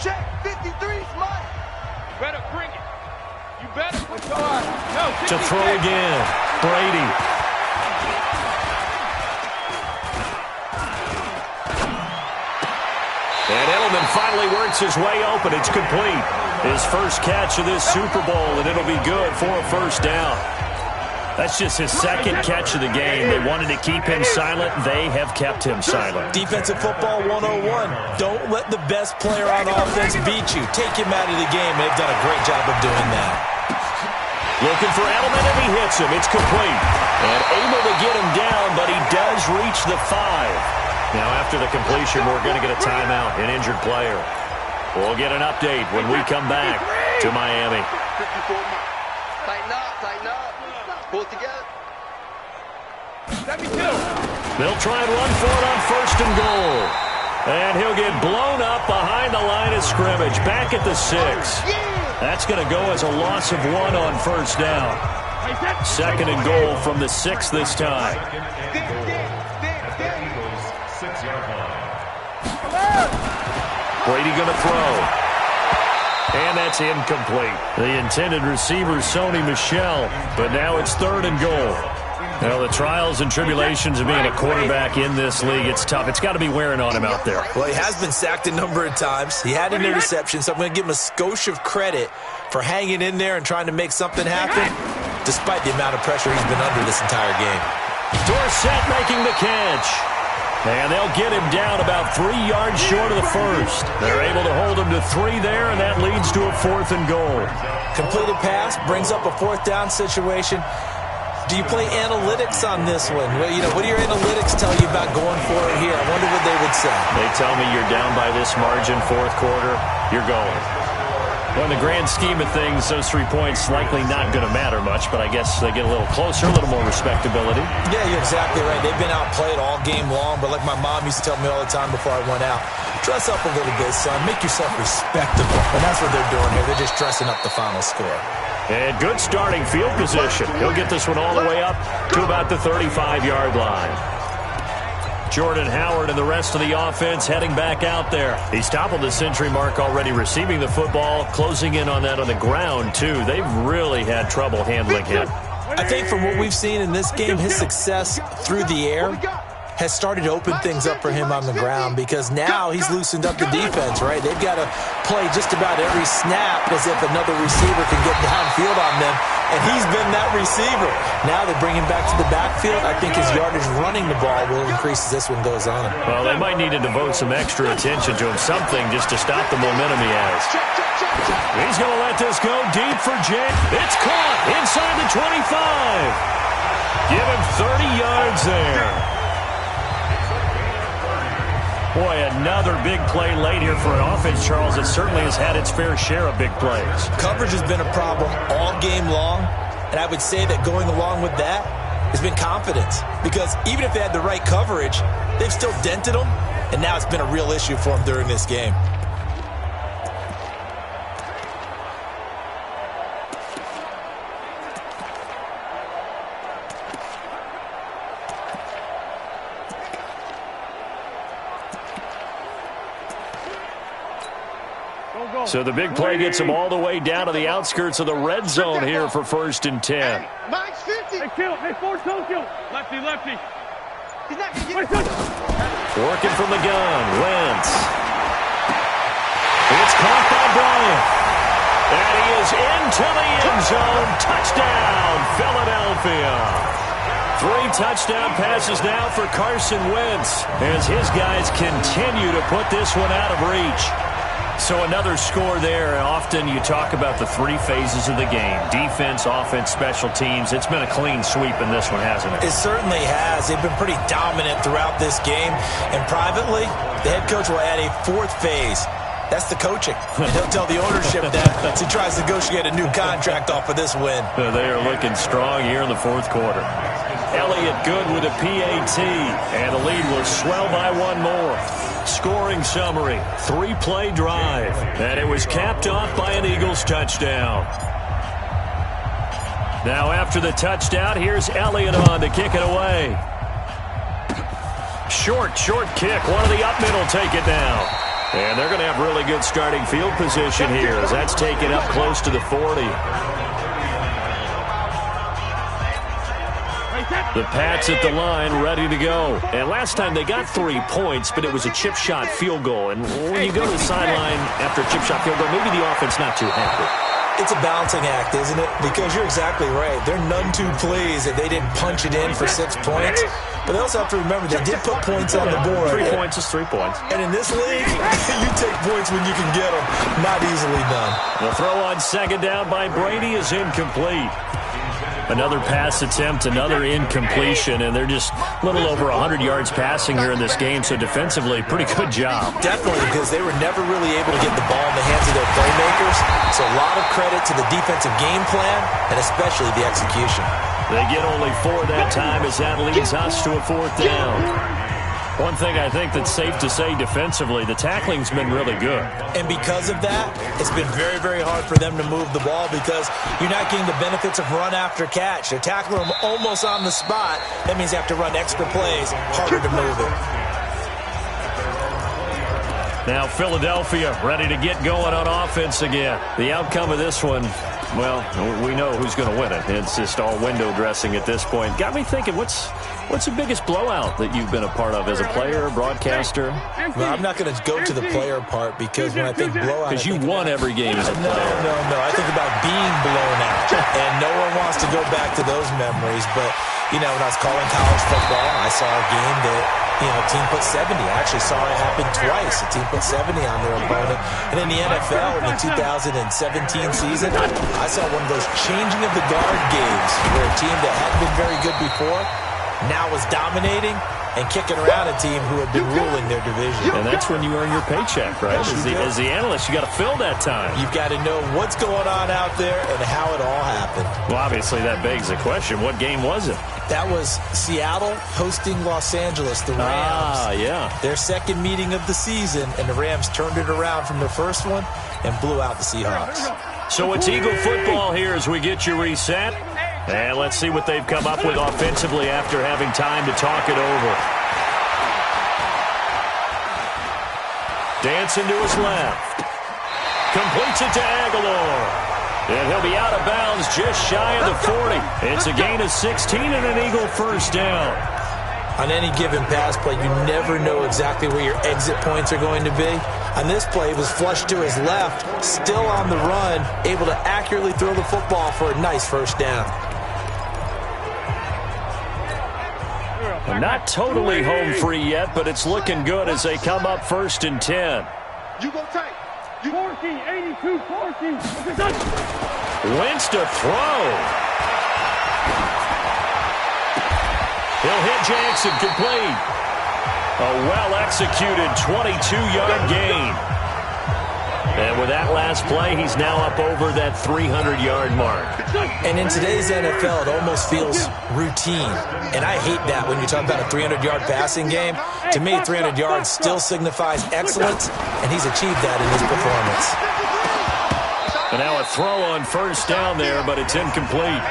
Check 53, Mike. Better bring it. You better. No, to throw again. Brady. And Edelman finally works his way open. It's complete. His first catch of this Super Bowl, and it'll be good for a 1st down. That's just his 2nd catch of the game. They wanted to keep him silent. They have kept him silent. Defensive football 101. Don't let the best player on offense beat you. Take him out of the game. They've done a great job of doing that. Looking for Edelman, and he hits him. It's complete. And able to get him down, but he does reach the 5. Now, after the completion, we're going to get a timeout, an injured player. We'll get an update when we come back to Miami. Tighten up. Pull it together. 72. They'll try and run for it on 1st and goal. And he'll get blown up behind the line of scrimmage, back at the 6. That's going to go as a loss of 1 on 1st down. 2nd and goal from the 6 this time. Brady going to throw. And that's incomplete. The intended receiver, Sony Michel, but now it's 3rd and goal. Now, the trials and tribulations of being a quarterback in this league, it's tough. It's got to be wearing on him out there. Well, he has been sacked a number of times. He had an interception, so I'm going to give him a skosh of credit for hanging in there and trying to make something happen, despite the amount of pressure he's been under this entire game. Dorsett making the catch. And they'll get him down about 3 yards short of the 1st. They're able to hold him to 3 there, and that leads to a 4th and goal. Completed pass brings up a 4th down situation. Do you play analytics on this one? Well, what do your analytics tell you about going for it here? I wonder what they would say. They tell me you're down by this margin, 4th quarter, you're going. Well, in the grand scheme of things, those 3 points likely not going to matter much, but I guess they get a little closer, a little more respectability. Yeah, you're exactly right. They've been outplayed all game long, but like my mom used to tell me all the time before I went out, dress up a little bit, son. Make yourself respectable. And that's what they're doing here. They're just dressing up the final score. And good starting field position. He'll get this one all the way up to about the 35-yard line. Jordan Howard and the rest of the offense heading back out there. He's toppled the century mark already receiving the football, closing in on that on the ground, too. They've really had trouble handling him. I think from what we've seen in this game, his success through the air has started to open things up for him on the ground because now he's loosened up the defense, right? They've got to play just about every snap as if another receiver can get downfield on them, and he's been that receiver. Now they bring him back to the backfield. I think his yardage running the ball will increase as this one goes on. Well, they might need to devote some extra attention to him, something just to stop the momentum he has. He's going to let this go deep for Jay. It's caught inside the 25. Give him 30 yards there. Boy, another big play late here for an offense, Charles, that certainly has had its fair share of big plays. Coverage has been a problem all game long, and I would say that going along with that, has been confidence. Because even if they had the right coverage, they've still dented them, and now it's been a real issue for them during this game. So the big play gets him all the way down to the outskirts of the red zone here for 1st and 10. Mike's 50. Hey, kill. Hey, force don't kill. Lefty, lefty. He's not going to get it. Working from the gun. Wentz. It's caught by Bryant. And he is into the end zone. Touchdown, Philadelphia. 3 touchdown passes now for Carson Wentz as his guys continue to put this one out of reach. So another score there. Often you talk about the 3 phases of the game. Defense, offense, special teams. It's been a clean sweep in this one, hasn't it? It certainly has. They've been pretty dominant throughout this game. And privately, the head coach will add a 4th phase. That's the coaching. And he'll tell the ownership that as he tries to negotiate a new contract off of this win. They are looking strong here in the 4th quarter. Elliott good with a PAT. And the lead will swell by 1 more. Scoring summary, 3-play drive, and it was capped off by an Eagles touchdown. Now after the touchdown, here's Elliott on to kick it away. Short kick. One of the up middle take it down. And they're going to have really good starting field position here as that's taken up close to the 40. The Pats at the line, ready to go. And last time they got 3 points, but it was a chip shot field goal. And when you go to the sideline after a chip shot field goal, maybe the offense not too happy. It's a balancing act, isn't it? Because you're exactly right. They're none too pleased that they didn't punch it in for 6 points. But they also have to remember they did put points on the board. 3 points is 3 points. And in this league, you take points when you can get them. Not easily done. The throw on 2nd down by Brady is incomplete. Another pass attempt, another incompletion, and they're just a little over 100 yards passing here in this game, so defensively, pretty good job. Definitely, because they were never really able to get the ball in the hands of their playmakers, so a lot of credit to the defensive game plan, and especially the execution. They get only 4 that time as that leads us to a 4th down. One thing I think that's safe to say defensively, the tackling's been really good. And because of that, it's been very, very hard for them to move the ball because you're not getting the benefits of run after catch. They're tackling them almost on the spot. That means they have to run extra plays, harder to move it. Now Philadelphia ready to get going on offense again. The outcome of this one, well, we know who's going to win it. It's just all window dressing at this point. Got me thinking, what's the biggest blowout that you've been a part of as a player, broadcaster? Well, I'm not going to go to the player part because when I think blowout... Because you won every game as a player. No. I think about being blown out. And no one wants to go back to those memories. But, when I was calling college football, I saw a game that, a team put 70. I actually saw it happen twice. A team put 70 on their opponent. And in the NFL, in the 2017 season, I saw one of those changing of the guard games where a team that hadn't been very good before now was dominating and kicking around a team who had been ruling their division. And that's when you earn your paycheck, right? As the analyst, you got to fill that time. You've got to know what's going on out there and how it all happened. Well, obviously, that begs the question, what game was it? That was Seattle hosting Los Angeles, the Rams. Yeah. Their second meeting of the season, and the Rams turned it around from their first one and blew out the Seahawks. So it's Eagle football here as we get you reset. And let's see what they've come up with offensively after having time to talk it over. Dancing to his left. Completes it to Aguilar. And he'll be out of bounds just shy of the 40. It's a gain of 16 and an Eagle first down. On any given pass play, you never know exactly where your exit points are going to be. On this play, it was flushed to his left, still on the run, able to accurately throw the football for a nice first down. Not totally home free yet, but it's looking good as they come up 1st and 10. You go tight. 14, 82, 14. Wentz to throw. He'll hit Jackson complete. A well-executed 22-yard gain. And with that last play, he's now up over that 300-yard mark. And in today's NFL, it almost feels routine. And I hate that when you talk about a 300-yard passing game. To me, 300 yards still signifies excellence, and he's achieved that in his performance. And now a throw on first down there, but it's incomplete.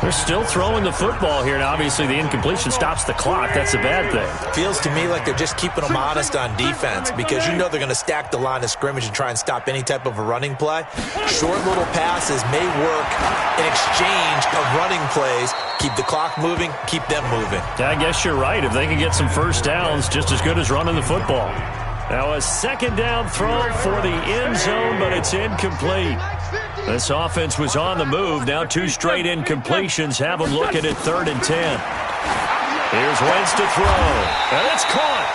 They're still throwing the football here, and obviously the incompletion stops the clock. That's a bad thing. Feels to me like they're just keeping them honest on defense because you know they're going to stack the line of scrimmage and try and stop any type of a running play. Short little passes may work in exchange of running plays. Keep the clock moving, keep them moving. Yeah, I guess you're right. If they can get some first downs, just as good as running the football. Now a second down throw for the end zone, but it's incomplete. This offense was on the move. Now 2 straight incompletions have them looking at 3rd and 10. Here's Wentz to throw. And it's caught.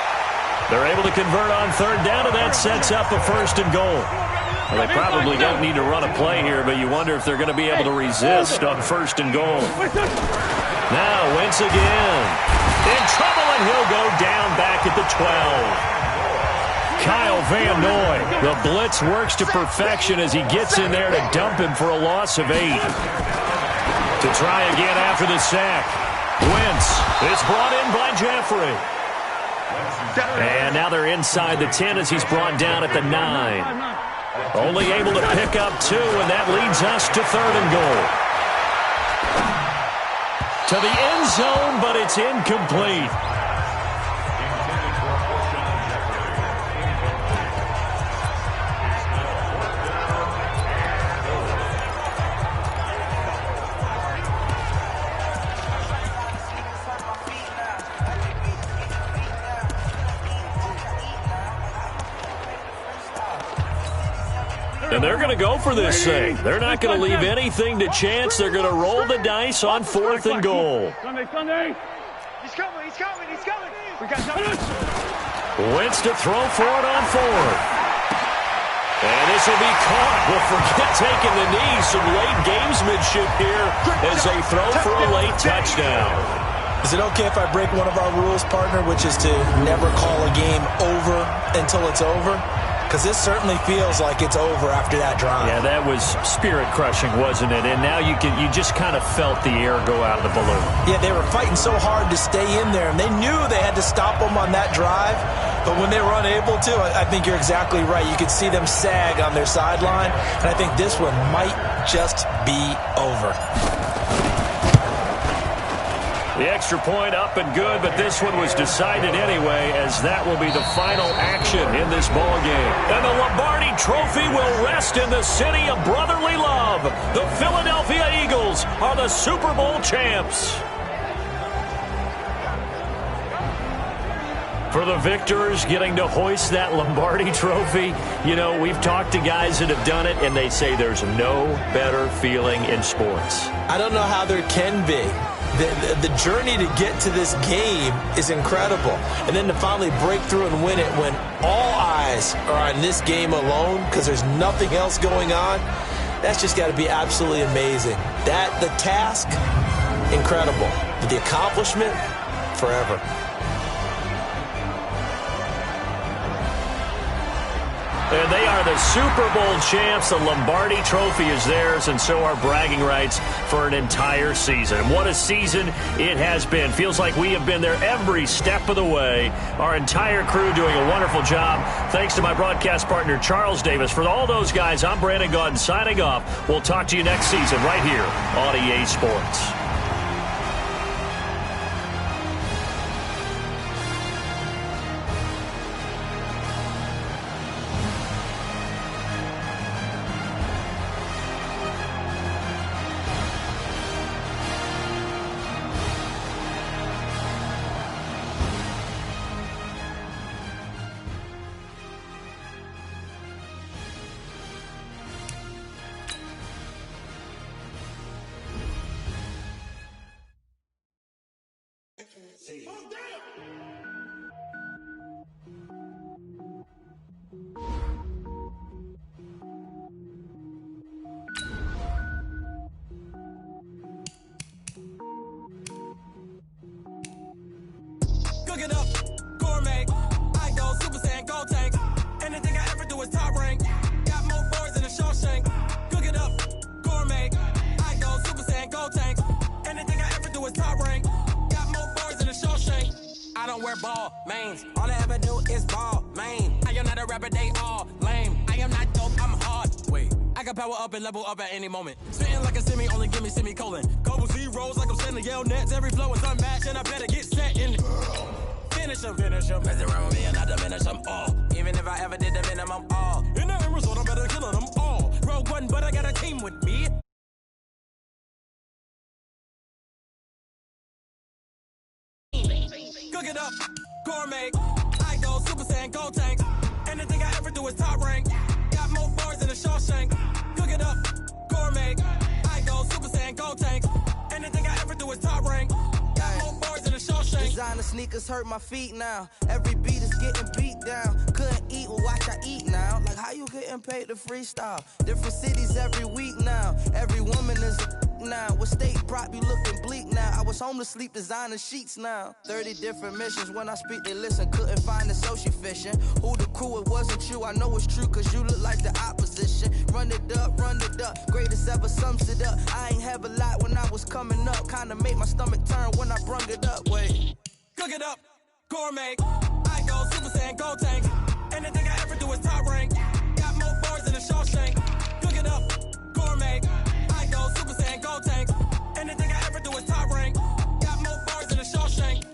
They're able to convert on 3rd down, and that sets up a 1st and goal. Well, they probably don't need to run a play here, but you wonder if they're going to be able to resist on 1st and goal. Now Wentz again. In trouble, and he'll go down back at the 12. Kyle Van Noy, the blitz works to perfection as he gets in there to dump him for a loss of 8. To try again after the sack. Wentz is brought in by Jeffrey. And now they're inside the 10 as he's brought down at the 9. Only able to pick up 2, and that leads us to 3rd and goal. To the end zone, but it's incomplete. And they're going to go for this thing. They're not going to leave anything to chance. They're going to roll the dice on 4th and goal. Sunday. He's coming, he's coming, he's coming. We got Wentz to throw for it on 4th. And this will be caught. Well, forget taking the knee. Some late gamesmanship here as they throw for a late touchdown. Is it okay if I break one of our rules, partner, which is to never call a game over until it's over? Because this certainly feels like it's over after that drive. Yeah, that was spirit-crushing, wasn't it? And now you just kind of felt the air go out of the balloon. Yeah, they were fighting so hard to stay in there, and they knew they had to stop them on that drive. But when they were unable to, I think you're exactly right. You could see them sag on their sideline, and I think this one might just be over. The extra point up and good, but this one was decided anyway, as that will be the final action in this ball game. And the Lombardi Trophy will rest in the city of brotherly love. The Philadelphia Eagles are the Super Bowl champs. For the victors getting to hoist that Lombardi Trophy, you know, we've talked to guys that have done it, and they say there's no better feeling in sports. I don't know how there can be. The journey to get to this game is incredible. And then to finally break through and win it when all eyes are on this game alone because there's nothing else going on, that's just got to be absolutely amazing. The task, incredible. But the accomplishment, forever. And they are the Super Bowl champs. The Lombardi Trophy is theirs, and so are bragging rights for an entire season. And what a season it has been. Feels like we have been there every step of the way. Our entire crew doing a wonderful job. Thanks to my broadcast partner, Charles Davis. For all those guys, I'm Brandon Gaudin signing off. We'll talk to you next season right here on EA Sports. Cook it up, gourmet. I go Super Saiyan, go tank. Anything I ever do is top rank. wear ball mains. All I ever do is ball, man. I am not a rapper, they all lame. I am not dope, I'm hard. Wait, I can power up and level up at any moment. Spitting like a semi, only give me semicolon. Couple zeros like I'm sending yell nets. Every flow is unmatched, and I better get set in. Finish them. Mess around with me and I diminish them all. Even if I ever did the minimum, all. In the end result, I'm better killing them all. Rogue one, but I got a team with me. Cook it up, gourmet. I go Super Saiyan, gold tank. Anything I ever do is top rank. Got more bars than a Shawshank. Cook it up, gourmet. I go Super Saiyan, gold tank. Anything I ever do is top rank. Got more bars than a Shawshank. Designer sneakers hurt my feet now. Every beat is getting beat down. Couldn't eat, well watch I eat now. Like how you getting paid to freestyle? Different cities every week now. Every woman is now. What state prop you looking bleak now? I was home to sleep designing sheets now. 30 different missions. When I speak they listen. Couldn't find it so she fishing. Who the crew, it wasn't you. I know it's true cause you look like the opposition. Run it up. Greatest ever sums it up. I ain't have a lot when I was coming up. Kinda made my stomach turn when I brung it up. Wait. Cook it up, gourmet. I go Super Saiyan, gold tank. Anything I ever do is top rank. Got more bars than a Shawshank. Cook it up, gourmet. I go Super Saiyan, gold tank. Anything I ever do is top rank. Got more bars than a Shawshank.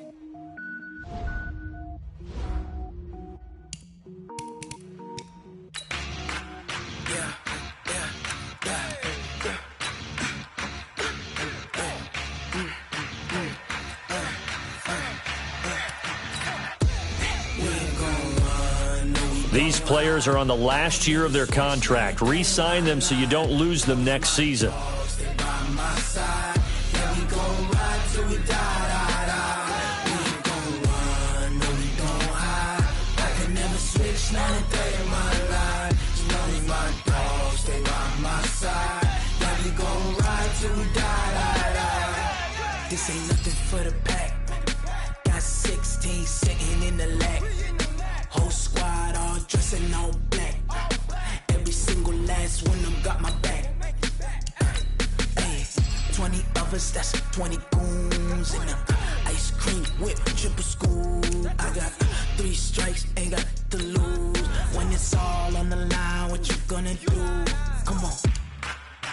These players are on the last year of their contract. Re-sign them so you don't lose them next season. This ain't nothing for the pack. Got 16 sitting in the lag. Whole squad all dressing all black. Every single last one of them got my back. Hey, 20 of us, that's 20 goons in them. Ice cream whip, triple school. I got 3 strikes, ain't got to lose. When it's all on the line, what you gonna do? Come on,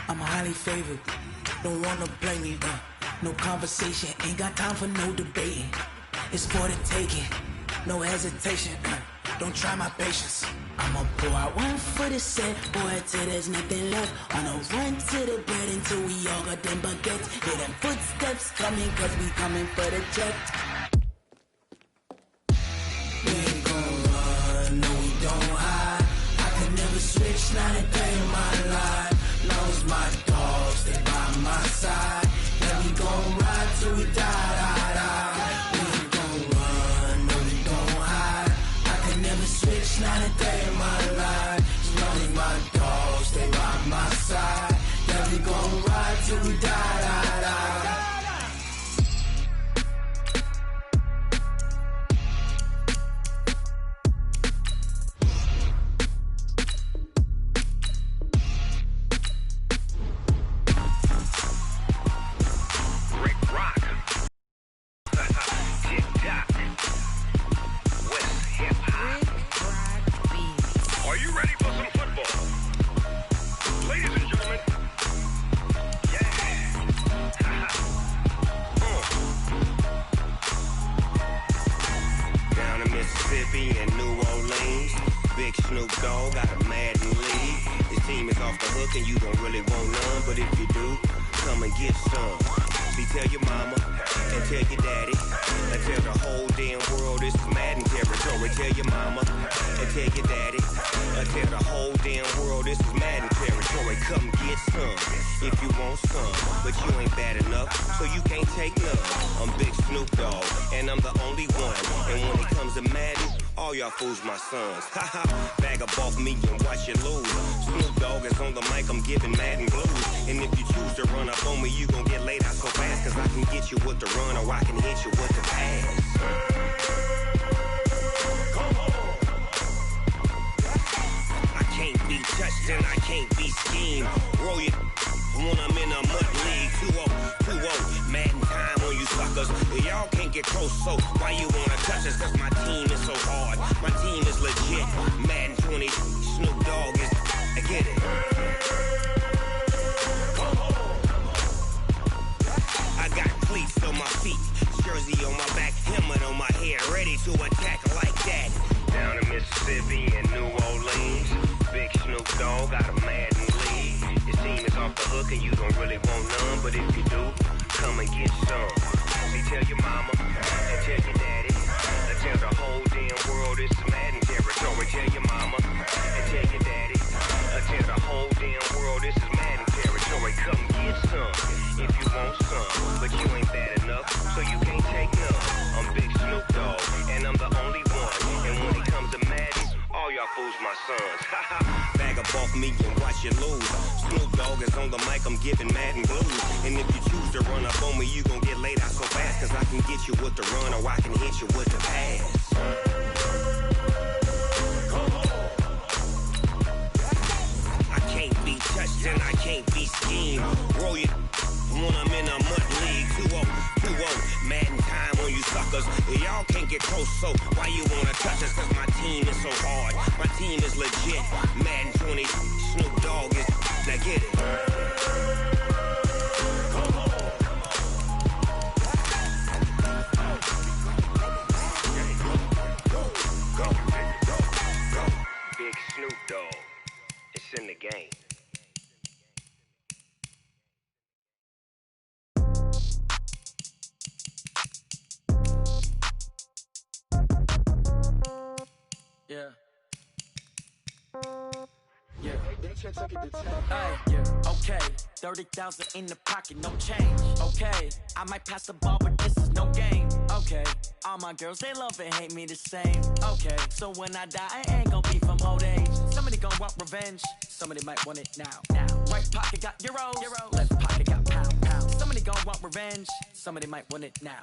I'm highly favored. Don't wanna blame me, no conversation, ain't got time for no debating. It's for the taking, no hesitation. Don't try my patience. I'ma pour out one for the set, boy, till there's nothing left. On a run to the bread until we all got them baguettes. Hear them footsteps coming, cause we coming for the jet. We ain't gon' run, no we don't hide. I could never switch, not a day in my life. Long as my dogs, they by my side. Yeah, we gon' ride till we die. We ain't gon' run, no we don't hide. I could never switch, not a day in my life. As long as my dogs, they by my side. Yeah, we gon' ride till we die. Fools my sons. Haha, bag up off me and watch you lose. Snoop Dogg is on the mic, I'm giving Madden blues. And if you choose to run up on me, you gon' get laid out so fast. Cause I can get you with the run or I can hit you with the pass. I can't be touched and I can't be schemed. Roll you when I'm in a mud league. 2-0, Madden time on you suckers. Y'all can't get close, so why you wanna touch us? Cause my team is so hard. My team is legit. Madden 20, Snoop Dogg is, I get it. I got cleats on my feet, jersey on my back, helmet on my head, ready to attack like that. Down in Mississippi and New Orleans, big Snoop Dogg got a Madden league. Your team is off the hook and you don't really want none, but if you do, come and get some. See, tell your mama and tell your daddy, and tell the whole damn world it's Madden territory. Tell your mama and tell your daddy, and tell the whole damn world this is Madden territory. Come get some if you want some, but you ain't bad enough, so you can't take none. I'm Big Snoop Dogg, and I'm the only one. And when it comes to Madden, all y'all fools my sons. Bag up off me and watch you lose. Snoop Dogg is on the mic, I'm giving Madden blues. And if you choose to run up on me, you gon' get laid out so fast. Cause I can get you with the run or I can hit you with the pass. I can't be touched and I can't be schemed. Roll you when I'm in a mud league. 2-0, Madden time on you suckers. Y'all can't get close, so why you wanna touch us? Cause my team is so hard. My team is legit. Madden 20, Snoop Dogg is, now get it. Big Snoop Dogg, it's in the game. Yeah. Yeah. Hey, yeah. Okay. 30,000 in the pocket, no change. Okay. I might pass the ball, but this is no game. Okay. All my girls, they love and hate me the same. Okay. So when I die, I ain't gonna be from old age. Somebody gonna want revenge. Somebody might want it now. Right pocket got euros. Left pocket got pound. Somebody gonna want revenge. Somebody might want it now.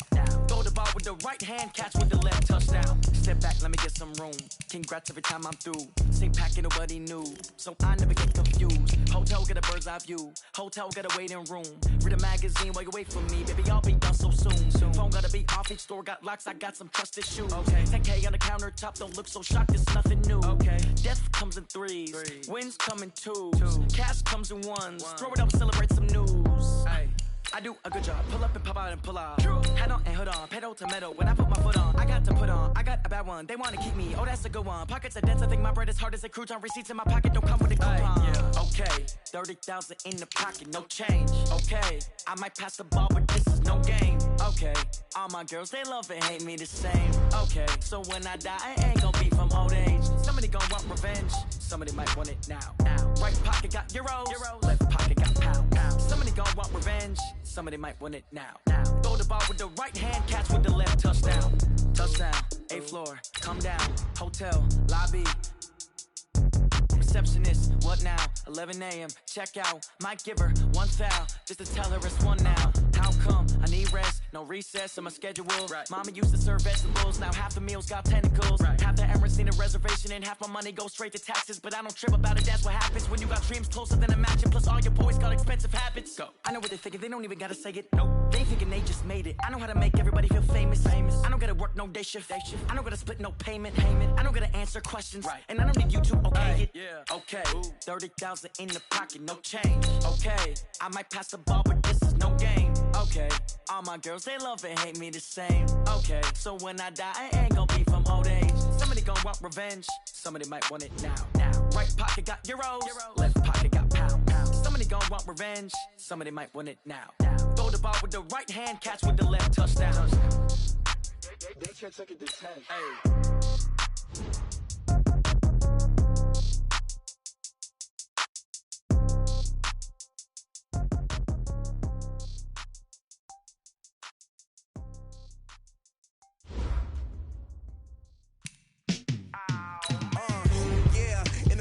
Throw the ball with the right hand, catch with the left, touchdown. Step back, let me get some room. Congrats every time I'm through. Same packet, nobody knew, so I never get confused. Hotel get a bird's eye view. Hotel get a waiting room. Read a magazine while you wait for me, baby. I'll be done so soon. Phone gotta be off. Each store got locks. I got some trusted shoes. Okay. 10K on the countertop. Don't look so shocked. It's nothing new. Okay. Death comes in threes. Wins come in twos. Cash comes in ones. Throw it up, celebrate some news. Hey. I do a good job. Pull up and pop out and pull out. Head on and hood on. Pedal to metal. When I put my foot on, I got to put on. I got a bad one. They want to keep me. Oh, that's a good one. Pockets are dense. I think my bread is hard as a crouton. Receipts in my pocket don't come with a coupon. Yeah. Okay. 30,000 in the pocket. No change. Okay. I might pass the ball, but this is no game. Okay. All my girls, they love and hate me the same. Okay. So when I die, I ain't gonna be from old age. Somebody gonna want revenge. Somebody might want it now. Right pocket got euros. Left pocket got pound. Somebody gonna want revenge. Somebody might want it now. Throw the ball with the right hand, catch with the left, touchdown. Touchdown, 8th floor, come down. Hotel, lobby. Receptionist, what now? 11 a.m., check out. Might give her one foul, just to tell her it's one now. How come? I need rest, no recess in my schedule. Right. Mama used to serve vegetables, now half the meals got tentacles. Right. Half the Emirates need a reservation and half my money goes straight to taxes. But I don't trip about it, that's what happens when you got dreams closer than a match. And plus all your boys got expensive habits. Go. I know what they're thinking, they don't even gotta say it. Nope. They thinking they just made it. I know how to make everybody feel famous. I don't gotta work no day shift. I don't gotta split no payment. I don't gotta answer questions. Right. And I don't need you to okay it. Yeah. Okay. 30,000 in the pocket, no change. Okay. I might pass the ball, but this is no game. Okay. All my girls, they love and hate me the same. Okay. So when I die, I ain't gonna be from old age. Somebody gonna want revenge. Somebody might want it now. Right pocket got euros. Left pocket got pound. Somebody gonna want revenge. Somebody might want it now. Throw the ball with the right hand, catch with the left, touchdown. They can't take it to 10. Hey.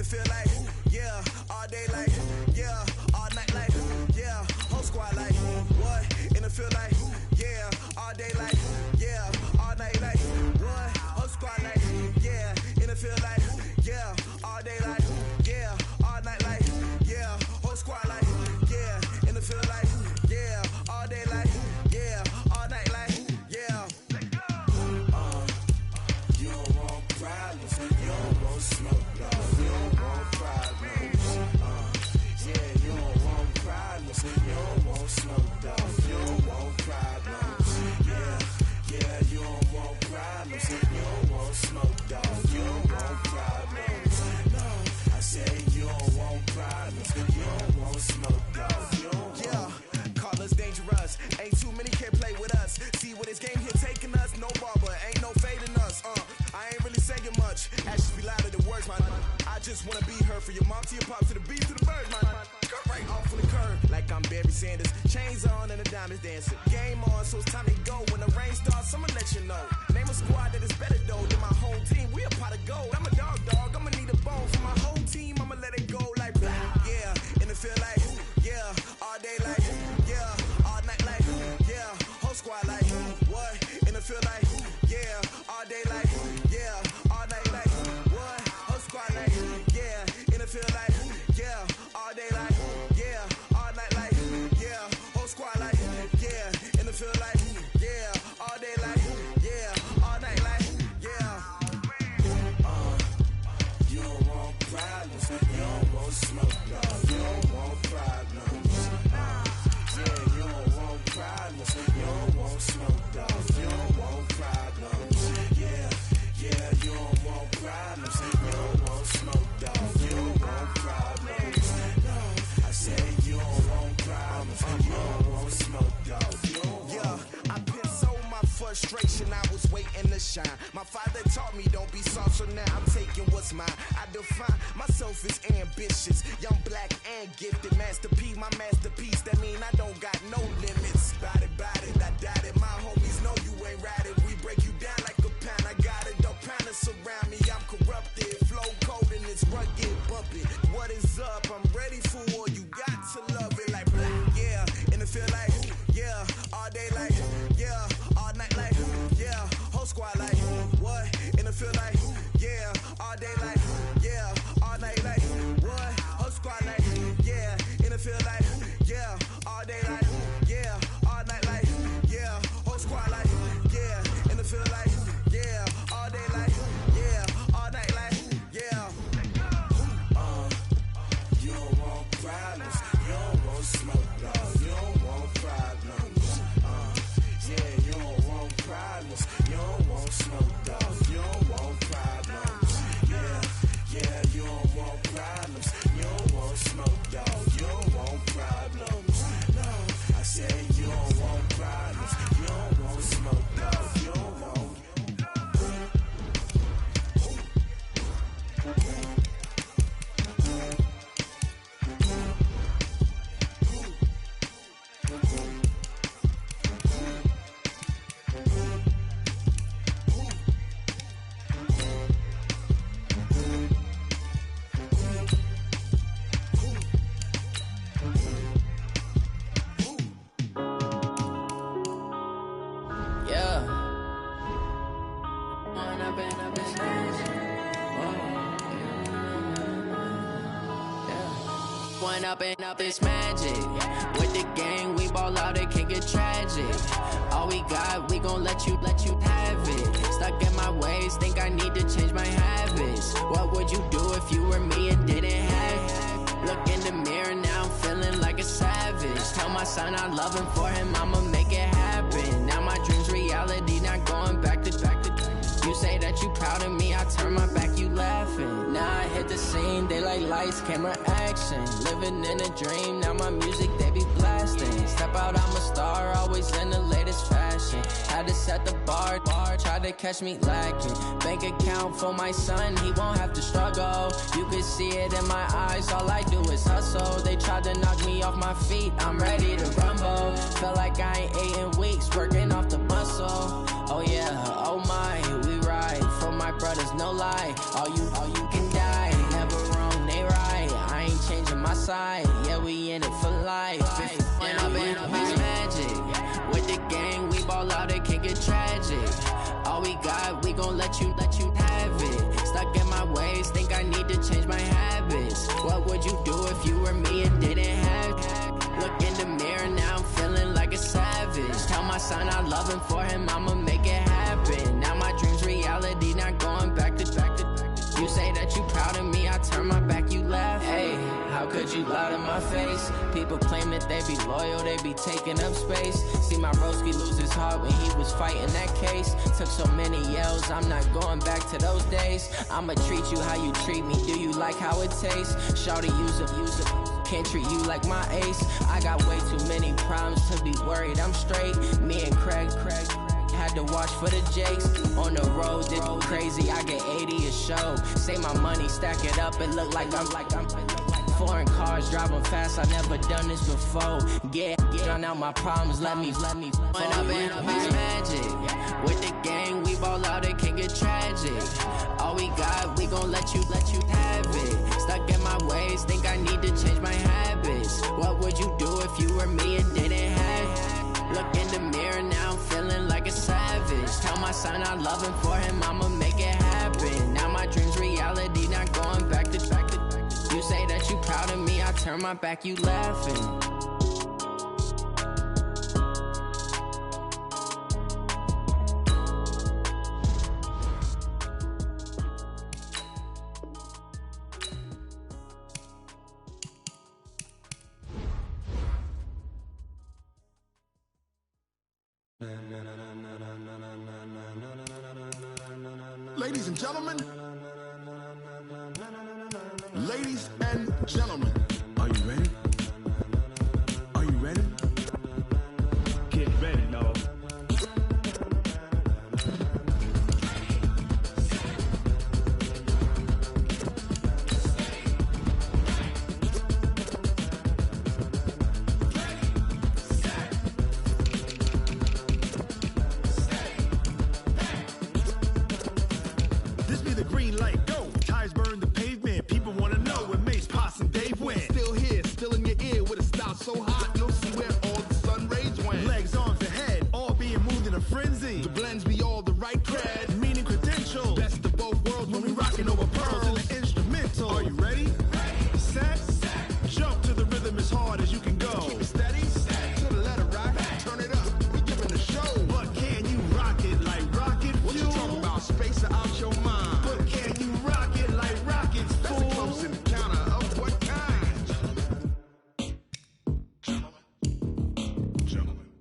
Feel like, yeah, all day like, yeah, all night like, yeah, whole squad like, what? In the field like, yeah, all day like, yeah, all night like, what? Whole squad like, yeah, in the field like, yeah, all day like, yeah, all night like, yeah, whole squad like, yeah, in the field like, yeah, all day like, yeah, all night like, yeah. just wanna be heard. For your mom to your pop to the beat to the birds, man. Cut right off on the curb like I'm Barry Sanders. Chains on and the diamonds dancing. Game on, so it's time to go. When the rain starts, I'ma let you know. Name a squad that is better though than my whole team. We a pot of gold. I'm a dog. I'ma need a bone for my whole team. I'ma let it go like blah. Yeah, and it feel like yeah, all day like yeah, all night like yeah, whole squad like what? And it feel like yeah, all day like yeah, all night like what? Whole squad like yeah, and it feel like yeah, all day like yeah, all night like yeah, whole squad like yeah, and it feel like yeah, all day like yeah, all night like yeah. You don't want problems, you don't want smoke, dog. You don't want problems. Yeah, you don't want problems, you don't want smoke, dog. You don't want problems. Yeah, you don't want problems, you don't want smoke, dog. You don't want problems. No, I said you don't want problems, you don't want smoke, dog. Yeah, I pissed my frustration, I was waiting to shine. My father taught me don't be soft, so now I'm taking what's mine. I define myself as ambitious, young, black, and gifted. Master P, my masterpiece, that mean I don't got no limits. Bout it, I doubt it. My homies know you ain't ratted. We break you down like a pound. I got it, dog pounders surround me. I'm corrupted, flow cold and it's rugged, bumpy. What is up? I'm ready for war. You got to love it like black, yeah. And it feel like yeah, all day like yeah, all night like yeah, whole squad like what? And it feel like yeah, all day like yeah, all night like what? Whole squad like yeah, and it feel like yeah, all day like yeah, all night like yeah, whole squad like yeah, and it feel like yeah, all day like yeah, all night like yeah. You don't want problems, you don't want smoke, dog. You don't want problems. Yeah, you don't want problems, you don't want smoke, dog. You don't want problems. Yeah, you don't want problems, you don't want smoke, dog. You don't want problems. No, I said you don't want problems, you don't want smoke, dog. You don't want. Up this magic. With the gang, we ball out, it can get tragic. All we got, we gon' let you have it. Stuck in my ways, think I need to change my habits. What would you do if you were me and didn't have it? Look in the mirror, now I'm feeling like a savage. Tell my son I love him, for him I'ma make it happen. Now my dream's reality, not going back to. You say that you proud of me, I turn my back, you laughing. Now I hit the scene, they like lights, camera, action. Living in a dream, now my music, they be blasting. Step out, I'm a star, always in the latest fashion. Had to set the bar, try to catch me lacking. Bank account for my son, he won't have to struggle. You can see it in my eyes, all I do is hustle. They tried to knock me off my feet, I'm ready to rumble. Felt like I ain't ate in weeks, working off the muscle. Oh yeah, oh my, we ride for my brothers, no lie. All you can die, never wrong, they right. I ain't changing my side, yeah, we in it for life. When I've been up is magic. With the gang, we ball out, it can get tragic. All we got, we gon' let you have it. Stuck in my ways, think I need to change my habits. What would you do if you were me and didn't have it? Look in the mirror, now I'm feeling like a savage. Tell my son I love him, for him I'ma make it happen. Now my dream's reality, not going back to. You say that you proud of me, I turn my back, you laugh. Hey, how could you lie to my face? People claim that they be loyal, they be taking up space. See my broski lose his heart when he was fighting that case. Took so many yells, I'm not going back to those days. I'ma treat you how you treat me, do you like how it tastes? Shawty, use it. Can't treat you like my ace. I got way too many problems to be worried I'm straight. Me and Craig had had to watch for the jakes. On the road, it crazy, I get 80 a show. Say my money, stack it up, it look like I'm foreign cars, driving fast, I never done this before. Get drown out my problems, let me When up in magic, with the gang, we ball out, it can get tragic. All we got, we gon' let you have it. Stuck in my ways, think I need to change my habits. What would you do if you were me and didn't have it? Look in the mirror, now I'm feeling like a savage. Tell my son I love him, for him I'ma make it happen. Now my dream's reality, not going back to You say that you proud of me, I turn my back, you laughing. Ladies and gentlemen, ladies and gentlemen, are you ready? Are you ready? Get ready, y'all. This be the green light, go. Tires burn the pavement. People wanna know where Mace, Potts, and Dave went. Still here, still in your ear with a style so hot, you'll see where all the sun rays went. Legs, arms, and head, all being moved in a frenzy. The blends be all the right cred, meaning credentials. Best of both worlds when we rockin' over pearls in the instrumental. Are you ready? Set, jump to the rhythm as hard as you can go. Keep it steady, to the letter right. Turn it up, we giving the show. But can you rock it like rocket fuel? What you talking about? Space out your mind. But can you rock it like rockets, fool? That's a close encounter of what kind?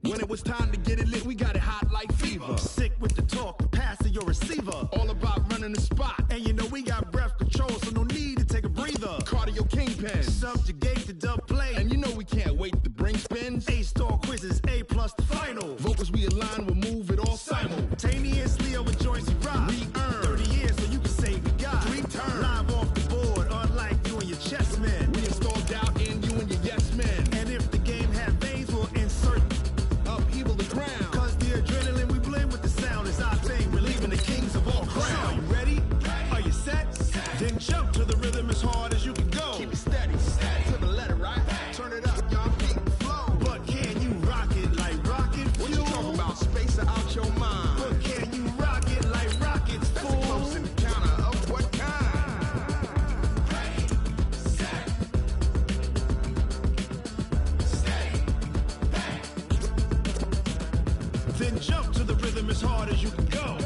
When it was time to get it lit, we got it hot like fever. Sick with the talk, pass to your receiver. All about running the spot. And you know we got breath control, so no need to take a breather. Cardio kingpin, subjugate the dub play. And you know we can't wait to bring spins. A-star quizzes, A+ the final. Vocals we align, we'll move it all simultaneously over joints we rock. We earn 30 years so you can say we got 3 turns. Live off the board, unlike you and your chess men. We install doubt in you and your yes men. And if the game had veins, we'll insert upheaval the ground. Cause the adrenaline we blend with the sound is our thing. We're leaving the kings of all crowns. Are you ready? Are you set? Then jump to the rhythm as hard as you can go. Keep it steady, to the letter right. Turn it up, y'all beat the flow. But can you rock it like rocket fuel? What you talking about? Space out your mind. But can you rock it like rockets, fool? That's a close encounter of what kind? Then jump to the rhythm as hard as you can go.